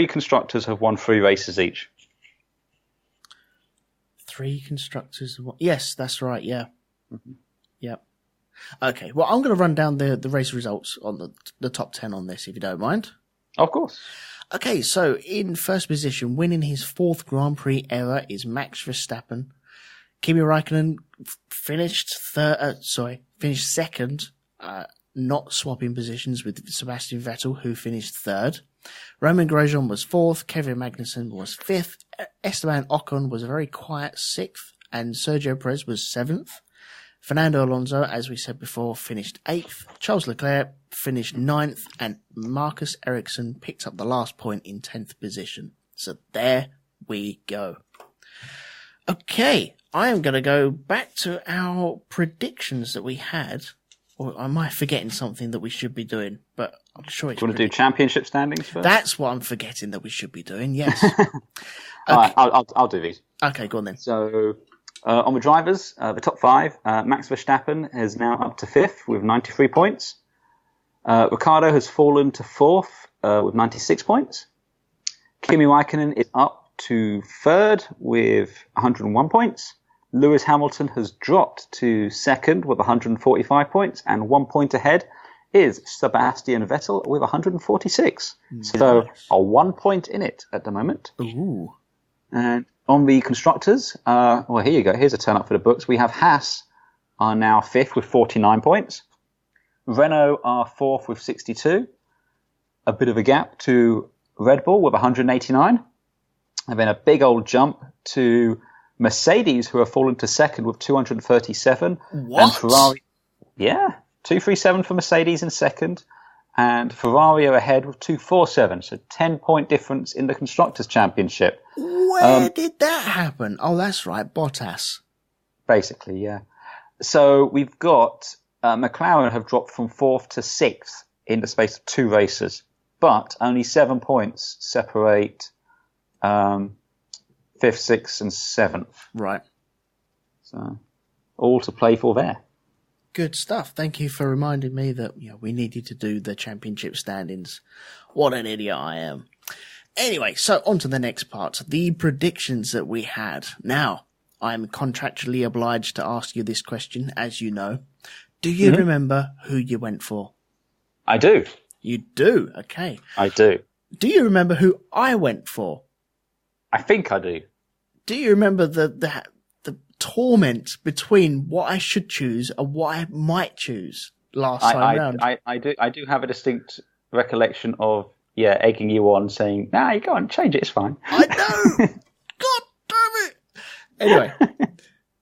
Speaker 2: constructors have won 3 races each.
Speaker 1: 3 constructors. Yes, that's right. Yeah. Mm-hmm. Yep. Okay. Well, I'm going to run down the race results on the top 10 on this, if you don't mind.
Speaker 2: Of course.
Speaker 1: Okay. So in first position, winning his 4th Grand Prix ever, is Max Verstappen. Kimi Räikkönen finished second, not swapping positions with Sebastian Vettel, who finished 3rd. Romain Grosjean was 4th. Kevin Magnussen was 5th. Esteban Ocon was a very quiet 6th. And Sergio Perez was 7th. Fernando Alonso, as we said before, finished 8th. Charles Leclerc finished 9th. And Marcus Ericsson picked up the last point in 10th position. So there we go. Okay, I am going to go back to our predictions that we had. Or am I forgetting something that we should be doing? But I'm sure it's...
Speaker 2: Do you want to do championship standings first?
Speaker 1: That's what I'm forgetting that we should be doing, yes.
Speaker 2: Okay. All right, I'll do these.
Speaker 1: Okay, go on then.
Speaker 2: So, on the drivers, the top 5, Max Verstappen is now up to 5th with 93 points. Ricciardo has fallen to 4th with 96 points. Kimi Räikkönen is up to 3rd with 101 points. Lewis Hamilton has dropped to 2nd with 145 points, and 1 point ahead is Sebastian Vettel with 146. Nice. So a 1 point in it at the moment.
Speaker 1: Ooh.
Speaker 2: And On the constructors, well, here you go. Here's a turn up for the books. We have Haas are now 5th with 49 points. Renault are 4th with 62. A bit of a gap to Red Bull with 189. And then a big old jump to Mercedes, who have fallen to 2nd with 237.
Speaker 1: What?
Speaker 2: And Ferrari, 237 for Mercedes in 2nd. And Ferrari are ahead with 247. So 10-point difference in the Constructors' Championship.
Speaker 1: Where did that happen? Oh, that's right, Bottas.
Speaker 2: Basically, yeah. So we've got McLaren have dropped from 4th to 6th in the space of 2 races. But only 7 points separate 5th, 6th and 7th.
Speaker 1: Right.
Speaker 2: So all to play for there.
Speaker 1: Good stuff. Thank you for reminding me that we needed to do the championship standings. What an idiot I am. Anyway, so on to the next part. The predictions that we had. Now, I'm contractually obliged to ask you this question, as you know. Do you remember who you went for?
Speaker 2: I do.
Speaker 1: You do? Okay.
Speaker 2: I do.
Speaker 1: Do you remember who I went for?
Speaker 2: I think I do.
Speaker 1: Do you remember the torment between what I should choose and what I might choose last time round?
Speaker 2: I do have a distinct recollection of egging you on, saying, "Nah, you go on, change it, it's fine."
Speaker 1: I know. God damn it. Anyway,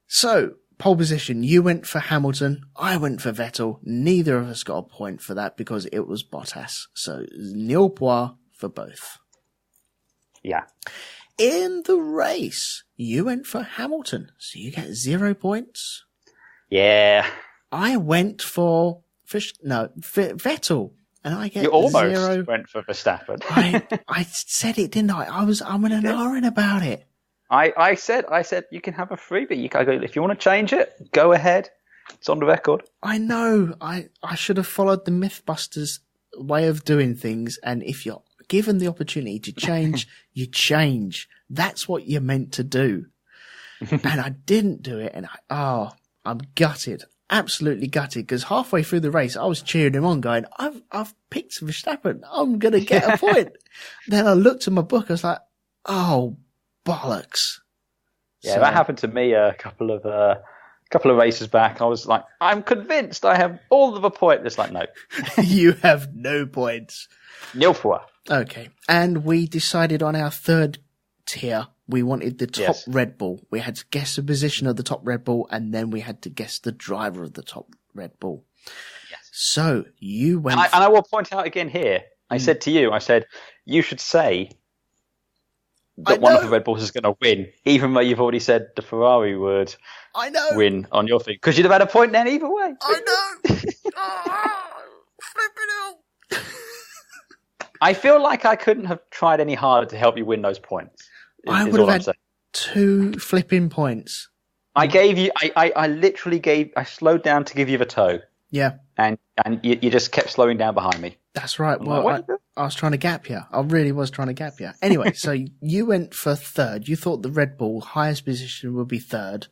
Speaker 1: so pole position. You went for Hamilton. I went for Vettel. Neither of us got a point for that because it was Bottas. So nil points for both.
Speaker 2: Yeah.
Speaker 1: In the race, you went for Hamilton, so you get 0 points.
Speaker 2: Yeah.
Speaker 1: I went for Vettel, and I get 0.
Speaker 2: You almost went for Verstappen.
Speaker 1: I said it, didn't I? I'm an ahhing about it.
Speaker 2: I said you can have a freebie. You can go, if you want to change it, go ahead. It's on the record.
Speaker 1: I know. I should have followed the Mythbusters way of doing things, and if you're given the opportunity to change, you change. That's what you're meant to do. And I didn't do it, and I'm gutted. Absolutely gutted, because halfway through the race, I was cheering him on, going, I've picked Verstappen. I'm going to get a point. Then I looked at my book, I was like, oh, bollocks.
Speaker 2: Yeah,
Speaker 1: So,
Speaker 2: that happened to me a couple of races back. I was like, I'm convinced I have all of a point. It's like, no.
Speaker 1: You have no points.
Speaker 2: Nil points.
Speaker 1: Okay. And we decided on our third tier, we wanted the top Red Bull. We had to guess the position of the top Red Bull, and then we had to guess the driver of the top Red Bull.
Speaker 2: Yes.
Speaker 1: So you went...
Speaker 2: And I will point out again here, I said to you, you should say that one of the Red Bulls is going to win, even though you've already said the Ferrari would win on your thing. Because you'd have had a point then either way.
Speaker 1: I know! Flipping out!
Speaker 2: I feel like I couldn't have tried any harder to help you win those points.
Speaker 1: I would have had 2 flipping points.
Speaker 2: I gave you, I literally I slowed down to give you the toe.
Speaker 1: Yeah.
Speaker 2: And you just kept slowing down behind me.
Speaker 1: That's right. Well, I was trying to gap you. I really was trying to gap you. Anyway, so you went for third. You thought the Red Bull highest position would be third.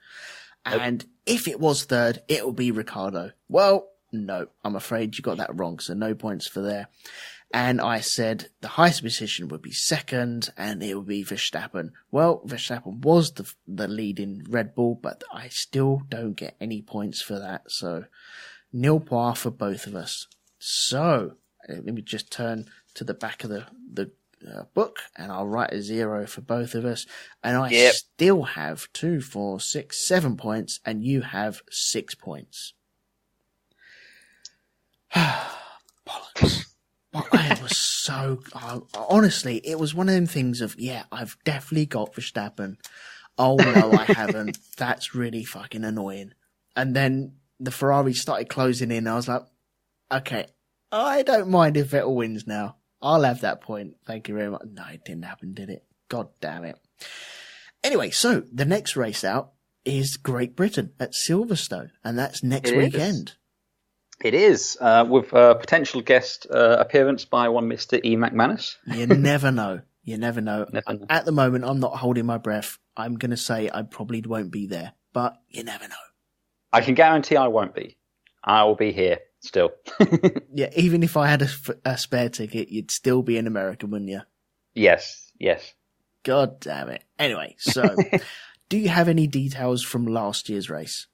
Speaker 1: And if it was third, it would be Ricciardo. Well, no, I'm afraid you got that wrong. So no points for there. And I said the highest position would be second, and it would be Verstappen. Well, Verstappen was the leading Red Bull, but I still don't get any points for that. So nil points for both of us. So let me just turn to the back of the book, and I'll write a 0 for both of us. And I still have 2, 4, 6, 7 points, and you have 6 points. Bollocks. Well, I was so... honestly, it was one of them things of, I've definitely got Verstappen. Oh, no, I haven't. That's really fucking annoying. And then the Ferrari started closing in. I was like, okay, I don't mind if Vettel wins now. I'll have that point. Thank you very much. No, it didn't happen, did it? God damn it. Anyway, so the next race out is Great Britain at Silverstone, and that's next weekend.
Speaker 2: It is, with a potential guest appearance by one Mr. E. McManus.
Speaker 1: You never know. You never know. At the moment, I'm not holding my breath. I'm going to say I probably won't be there, but you never know.
Speaker 2: I can guarantee I won't be. I will be here still.
Speaker 1: Yeah, even if I had a spare ticket, you'd still be an American, wouldn't you?
Speaker 2: Yes.
Speaker 1: God damn it. Anyway, so do you have any details from last year's race?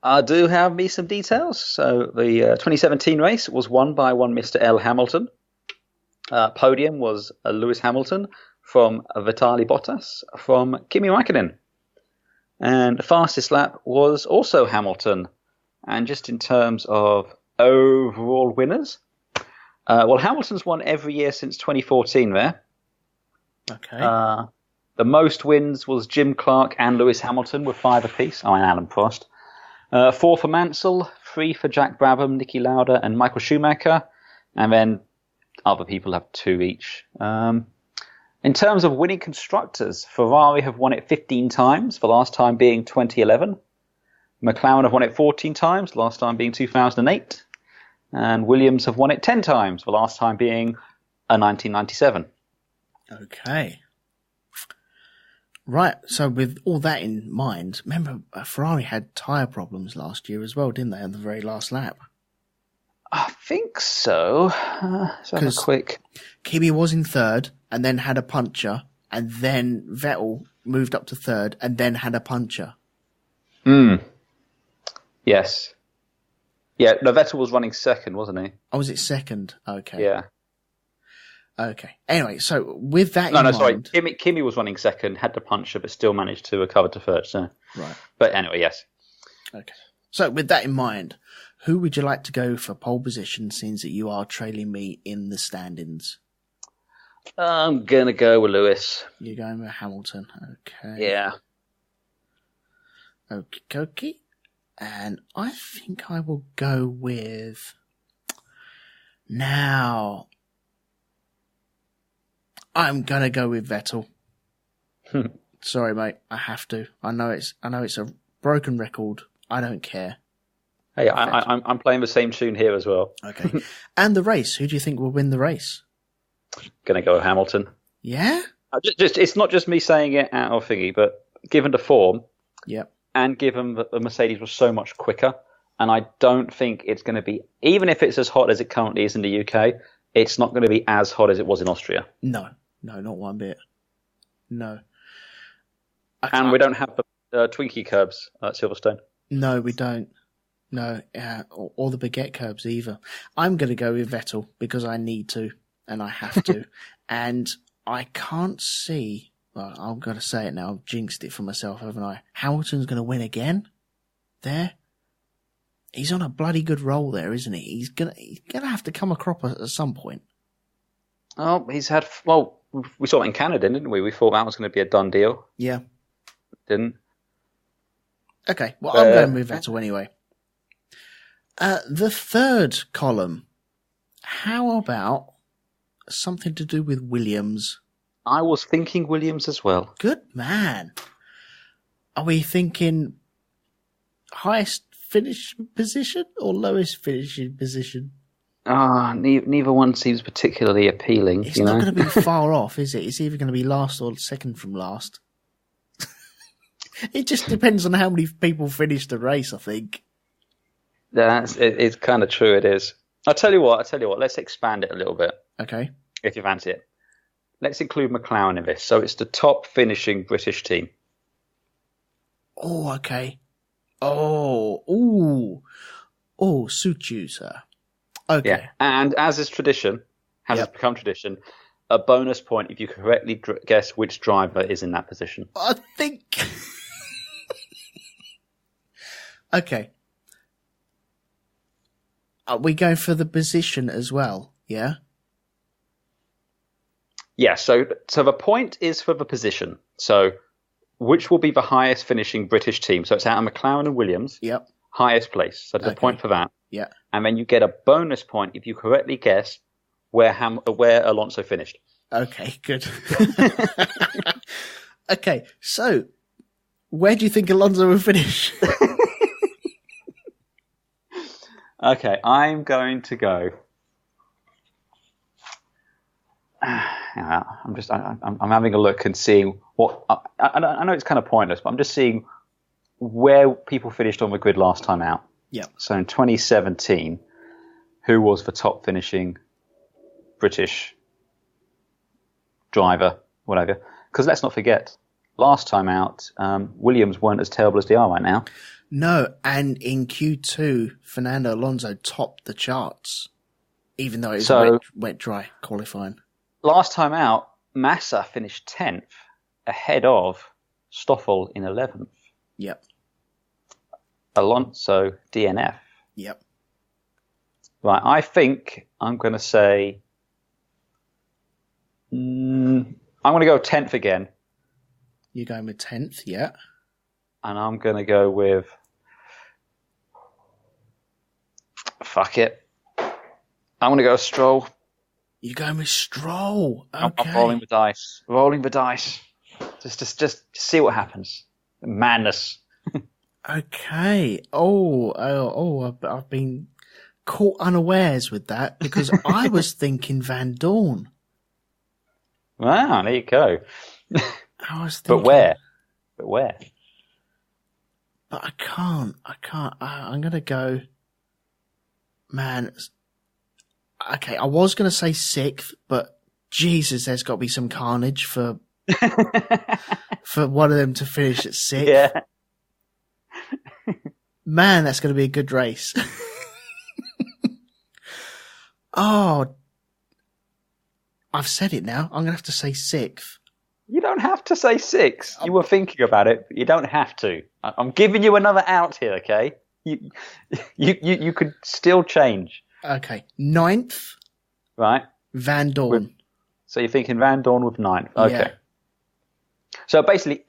Speaker 2: I do have me some details. So the 2017 race was won by one Mr. L. Hamilton. Podium was Lewis Hamilton from Vitali Bottas from Kimi Räikkönen. And the fastest lap was also Hamilton. And just in terms of overall winners, well, Hamilton's won every year since 2014 there.
Speaker 1: Okay.
Speaker 2: The most wins was Jim Clark and Lewis Hamilton with 5 apiece. Oh, and Alan Prost. 4 for Mansell, 3 for Jack Brabham, Niki Lauda, and Michael Schumacher. And then other people have 2 each. In terms of winning constructors, Ferrari have won it 15 times, the last time being 2011. McLaren have won it 14 times, the last time being 2008. And Williams have won it 10 times, the last time being 1997.
Speaker 1: Okay. Right, so with all that in mind, remember Ferrari had tyre problems last year as well, didn't they, on the very last lap?
Speaker 2: I think so. Let's have a quick...
Speaker 1: Kimi was in third and then had a puncture, and then Vettel moved up to third and then had a puncture.
Speaker 2: Yes. Yeah, no, Vettel was running second, wasn't he?
Speaker 1: Oh, was it second? Okay.
Speaker 2: Yeah.
Speaker 1: Okay. Anyway, so with that in mind...
Speaker 2: sorry. Kimi was running second, had the puncture, but still managed to recover to third. So.
Speaker 1: Right.
Speaker 2: But anyway, yes.
Speaker 1: Okay. So with that in mind, who would you like to go for pole position, since that you are trailing me in the standings?
Speaker 2: I'm going to go with Lewis.
Speaker 1: You're going with Hamilton. Okay.
Speaker 2: Yeah.
Speaker 1: Okie dokie. And I think I will go with... Now... I'm going to go with Vettel. Sorry, mate. I have to. I know it's a broken record. I don't care.
Speaker 2: Hey, I'm playing the same tune here as well.
Speaker 1: Okay. And the race. Who do you think will win the race?
Speaker 2: Going to go with Hamilton.
Speaker 1: Yeah?
Speaker 2: It's not just me saying it out of thingy, but given the form,
Speaker 1: yep,
Speaker 2: and given that the Mercedes was so much quicker, and I don't think it's going to be, even if it's as hot as it currently is in the UK, it's not going to be as hot as it was in Austria.
Speaker 1: No, not one bit. No.
Speaker 2: And we don't have the Twinkie curbs at Silverstone.
Speaker 1: No, we don't. No, or the baguette curbs either. I'm going to go with Vettel because I need to, and I have to. And I can't see, well, I'm going to say it now, I've jinxed it for myself, haven't I? Hamilton's going to win again? There? He's on a bloody good roll there, isn't he? He's gonna have to come a crop at some point.
Speaker 2: Oh, we saw it in Canada, didn't we? We thought that was going to be a done deal.
Speaker 1: Yeah.
Speaker 2: Didn't.
Speaker 1: Okay, well, I'm going with Vettel anyway. The third column. How about something to do with Williams?
Speaker 2: I was thinking Williams as well.
Speaker 1: Good man. Are we thinking highest finishing position or lowest finishing position?
Speaker 2: Neither one seems particularly appealing.
Speaker 1: It's not going to be far off, is it? It's either going to be last or second from last. It just depends on how many people finish the race, I think.
Speaker 2: It's kind of true, it is. I'll tell you what, let's expand it a little bit.
Speaker 1: Okay.
Speaker 2: If you fancy it. Let's include McLaren in this. So it's the top finishing British team.
Speaker 1: Oh, okay. Oh, suit you, sir. Okay.
Speaker 2: Yeah. And as is tradition, has become tradition, a bonus point if you correctly guess which driver is in that position.
Speaker 1: I think... Okay. Are we going for the position as well? Yeah?
Speaker 2: Yeah, so the point is for the position. So which will be the highest finishing British team? So it's out of McLaren and Williams.
Speaker 1: Yep.
Speaker 2: Highest place. So there's a point for that.
Speaker 1: Yeah.
Speaker 2: And then you get a bonus point if you correctly guess where Alonso finished.
Speaker 1: Okay, good. Okay, so where do you think Alonso will finish?
Speaker 2: Okay, I'm going to go. I'm having a look and seeing what I know it's kind of pointless, but I'm just seeing where people finished on the grid last time out.
Speaker 1: Yeah.
Speaker 2: So in 2017, who was the top finishing British driver, whatever? Because let's not forget, last time out, Williams weren't as terrible as they are right now.
Speaker 1: No, and in Q2, Fernando Alonso topped the charts, even though it was wet, dry qualifying.
Speaker 2: Last time out, Massa finished 10th, ahead of Stoffel in 11th.
Speaker 1: Yep.
Speaker 2: Alonso, DNF.
Speaker 1: Yep.
Speaker 2: Right, I think I'm going to say... I'm going to go 10th again.
Speaker 1: You're going with 10th, yeah.
Speaker 2: And I'm going to go with... Fuck it. I'm going to go Stroll.
Speaker 1: You're going with Stroll. Okay.
Speaker 2: I'm rolling the dice. Rolling the dice. Just see what happens. Madness.
Speaker 1: Okay. I've been caught unawares with that because I was thinking Van Dorn.
Speaker 2: Wow, there you go.
Speaker 1: I was thinking,
Speaker 2: But where?
Speaker 1: But I can't. I'm going to go... Man, okay, I was going to say 6th, but Jesus, there's got to be some carnage for one of them to finish at 6th.
Speaker 2: Yeah.
Speaker 1: Man, that's going to be a good race. Oh, I've said it now. I'm going to have to say 6th.
Speaker 2: You don't have to say 6. You were thinking about it, but you don't have to. I'm giving you another out here, okay? You could still change.
Speaker 1: Okay. 9th.
Speaker 2: Right.
Speaker 1: Van Dorn.
Speaker 2: So you're thinking Van Dorn with 9th. Okay.
Speaker 1: Yeah.
Speaker 2: So basically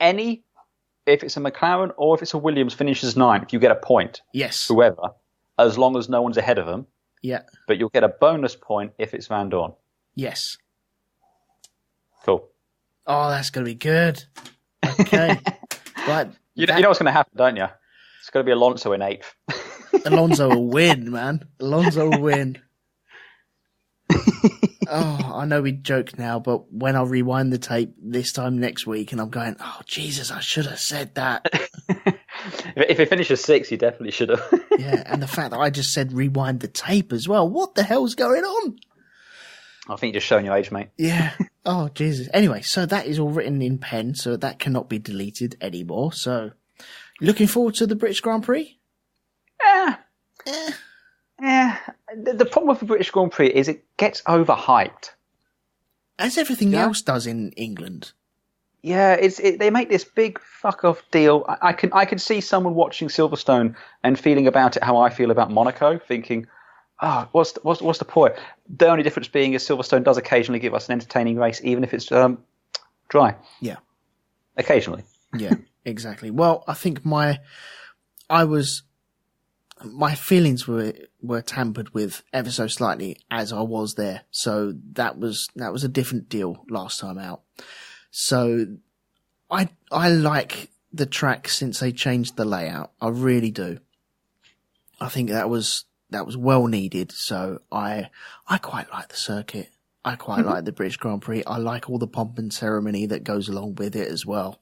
Speaker 2: if it's a McLaren or if it's a Williams finishes 9th, you get a point.
Speaker 1: Yes.
Speaker 2: Whoever, as long as no one's ahead of them.
Speaker 1: Yeah.
Speaker 2: But you'll get a bonus point if it's Van Dorn.
Speaker 1: Yes.
Speaker 2: Cool.
Speaker 1: Oh, that's going to be good. Okay. Right.
Speaker 2: You know what's going to happen, don't you? It's going to be Alonso in 8th.
Speaker 1: Alonso will win, man. Alonso will win. Oh, I know we joke now, but when I rewind the tape this time next week and I'm going, oh, Jesus, I should have said that.
Speaker 2: If it finishes 6th, you definitely should have.
Speaker 1: Yeah, and the fact that I just said rewind the tape as well. What the hell's going on?
Speaker 2: I think you're just showing your age, mate.
Speaker 1: Yeah. Oh, Jesus. Anyway, so that is all written in pen, so that cannot be deleted anymore. So, looking forward to the British Grand Prix?
Speaker 2: Yeah. The problem with the British Grand Prix is it gets overhyped.
Speaker 1: As everything else does in England.
Speaker 2: Yeah, they make this big fuck off deal. I can see someone watching Silverstone and feeling about it how I feel about Monaco, thinking, oh, what's the point? The only difference being is Silverstone does occasionally give us an entertaining race, even if it's dry.
Speaker 1: Yeah.
Speaker 2: Occasionally.
Speaker 1: Yeah, exactly. Well, I think my feelings were tampered with ever so slightly as I was there. So that was a different deal last time out. So I like the track since they changed the layout. I really do. I think that was well needed. So I quite like the circuit. I quite like the British Grand Prix. I like all the pomp and ceremony that goes along with it as well.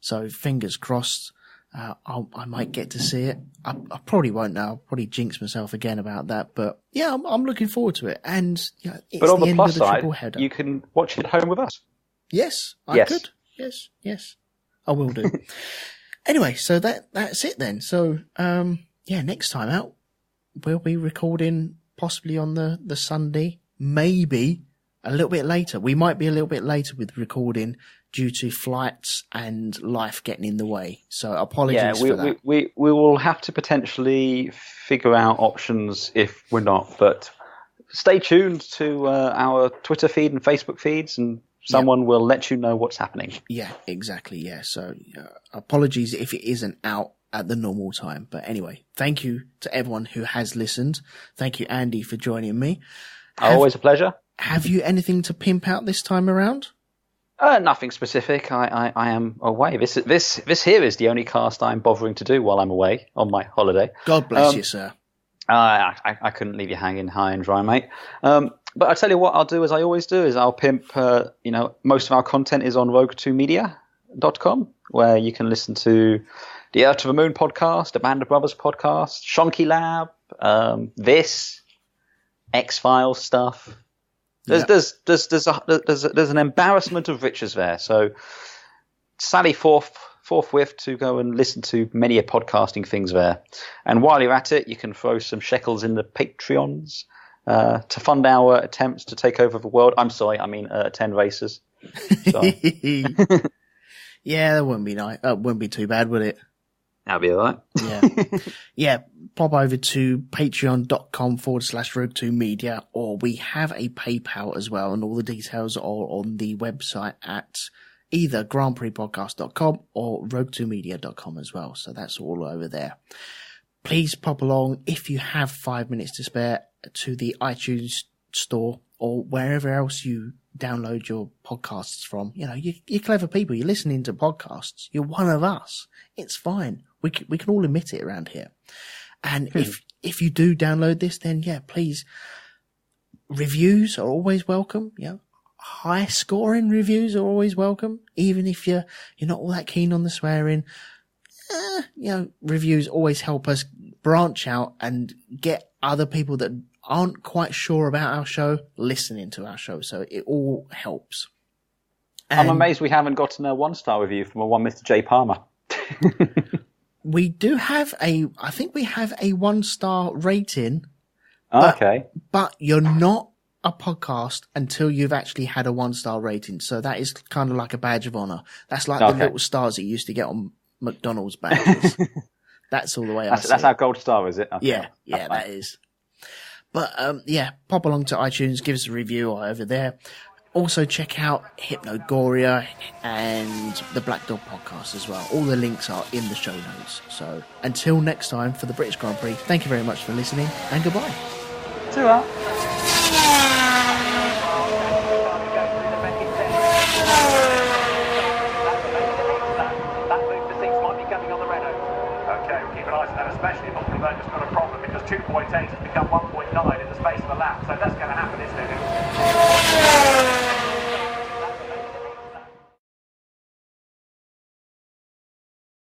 Speaker 1: So fingers crossed. I might get to see it. I probably won't now. I'll probably jinx myself again about that. But yeah, I'm looking forward to it. And yeah, it's
Speaker 2: but on
Speaker 1: the
Speaker 2: the
Speaker 1: end
Speaker 2: plus
Speaker 1: of the
Speaker 2: side,
Speaker 1: triple header.
Speaker 2: you can watch it at home with us.
Speaker 1: Yes, I could. Yes, I will do. Anyway, so that's it then. So next time out, we'll be recording possibly on the Sunday, maybe a little bit later. We might be a little bit later with recording due to flights and life getting in the way. So apologies for that.
Speaker 2: We will have to potentially figure out options if we're not. But stay tuned to our Twitter feed and Facebook feeds, and someone will let you know what's happening. Yeah,
Speaker 1: exactly. Yeah. So apologies if it isn't out at the normal time. But anyway, thank you to everyone who has listened. Thank you, Andy, for joining me.
Speaker 2: Always a pleasure.
Speaker 1: Have you anything to pimp out this time around?
Speaker 2: Nothing specific. I am away. This here is the only cast I'm bothering to do while I'm away on my holiday.
Speaker 1: God bless you, sir.
Speaker 2: I couldn't leave you hanging high and dry, mate. But I tell you what I'll do, as I always do, is I'll pimp. Most of our content is on RogueTwoMedia.com, where you can listen to the Earth to the Moon podcast, the Band of Brothers podcast, Shonky Lab, this X-Files stuff. There's an embarrassment of riches there. So sally forthwith to go and listen to many a podcasting things there. And while you're at it, you can throw some shekels in the Patreons to fund our attempts to take over the world. I'm sorry, I mean 10 races.
Speaker 1: Yeah, that wouldn't be nice. Wouldn't be too bad, would it?
Speaker 2: That'll be all right.
Speaker 1: Yeah. Pop over to patreon.com/RogueTwoMedia, or we have a PayPal as well, and all the details are on the website at either grandprixpodcast.com or RogueTwoMedia.com as well. So that's all over there. Please pop along if you have 5 minutes to spare to the iTunes store or wherever else you download your podcasts from. You know, you're clever people. You're listening to podcasts. You're one of us. It's fine. We can all admit it around here. And if you do download this, then yeah, please, reviews are always welcome. You know, high scoring reviews are always welcome. Even if you're not all that keen on the swearing, reviews always help us branch out and get other people that aren't quite sure about our show listening to our show. So it all helps. And
Speaker 2: I'm amazed we haven't gotten a 1-star review from one Mr. J. Palmer.
Speaker 1: We do have I think we have a 1-star rating.
Speaker 2: Okay.
Speaker 1: But you're not a podcast until you've actually had a 1-star rating. So that is kind of like a badge of honor. That's like the little stars that you used to get on McDonald's badges. That's all the way up.
Speaker 2: That's our gold star, is it? Okay.
Speaker 1: Yeah, that is. But, pop along to iTunes, give us a review over there. Also check out Hypnogoria and the Black Dog podcast as well. All the links are in the show notes. So until next time for the British Grand Prix, thank you very much for listening and goodbye.
Speaker 2: Ta-ra. Especially if October has got a problem because 2.8 has become 1.9 in the space of a lap, so that's going to happen.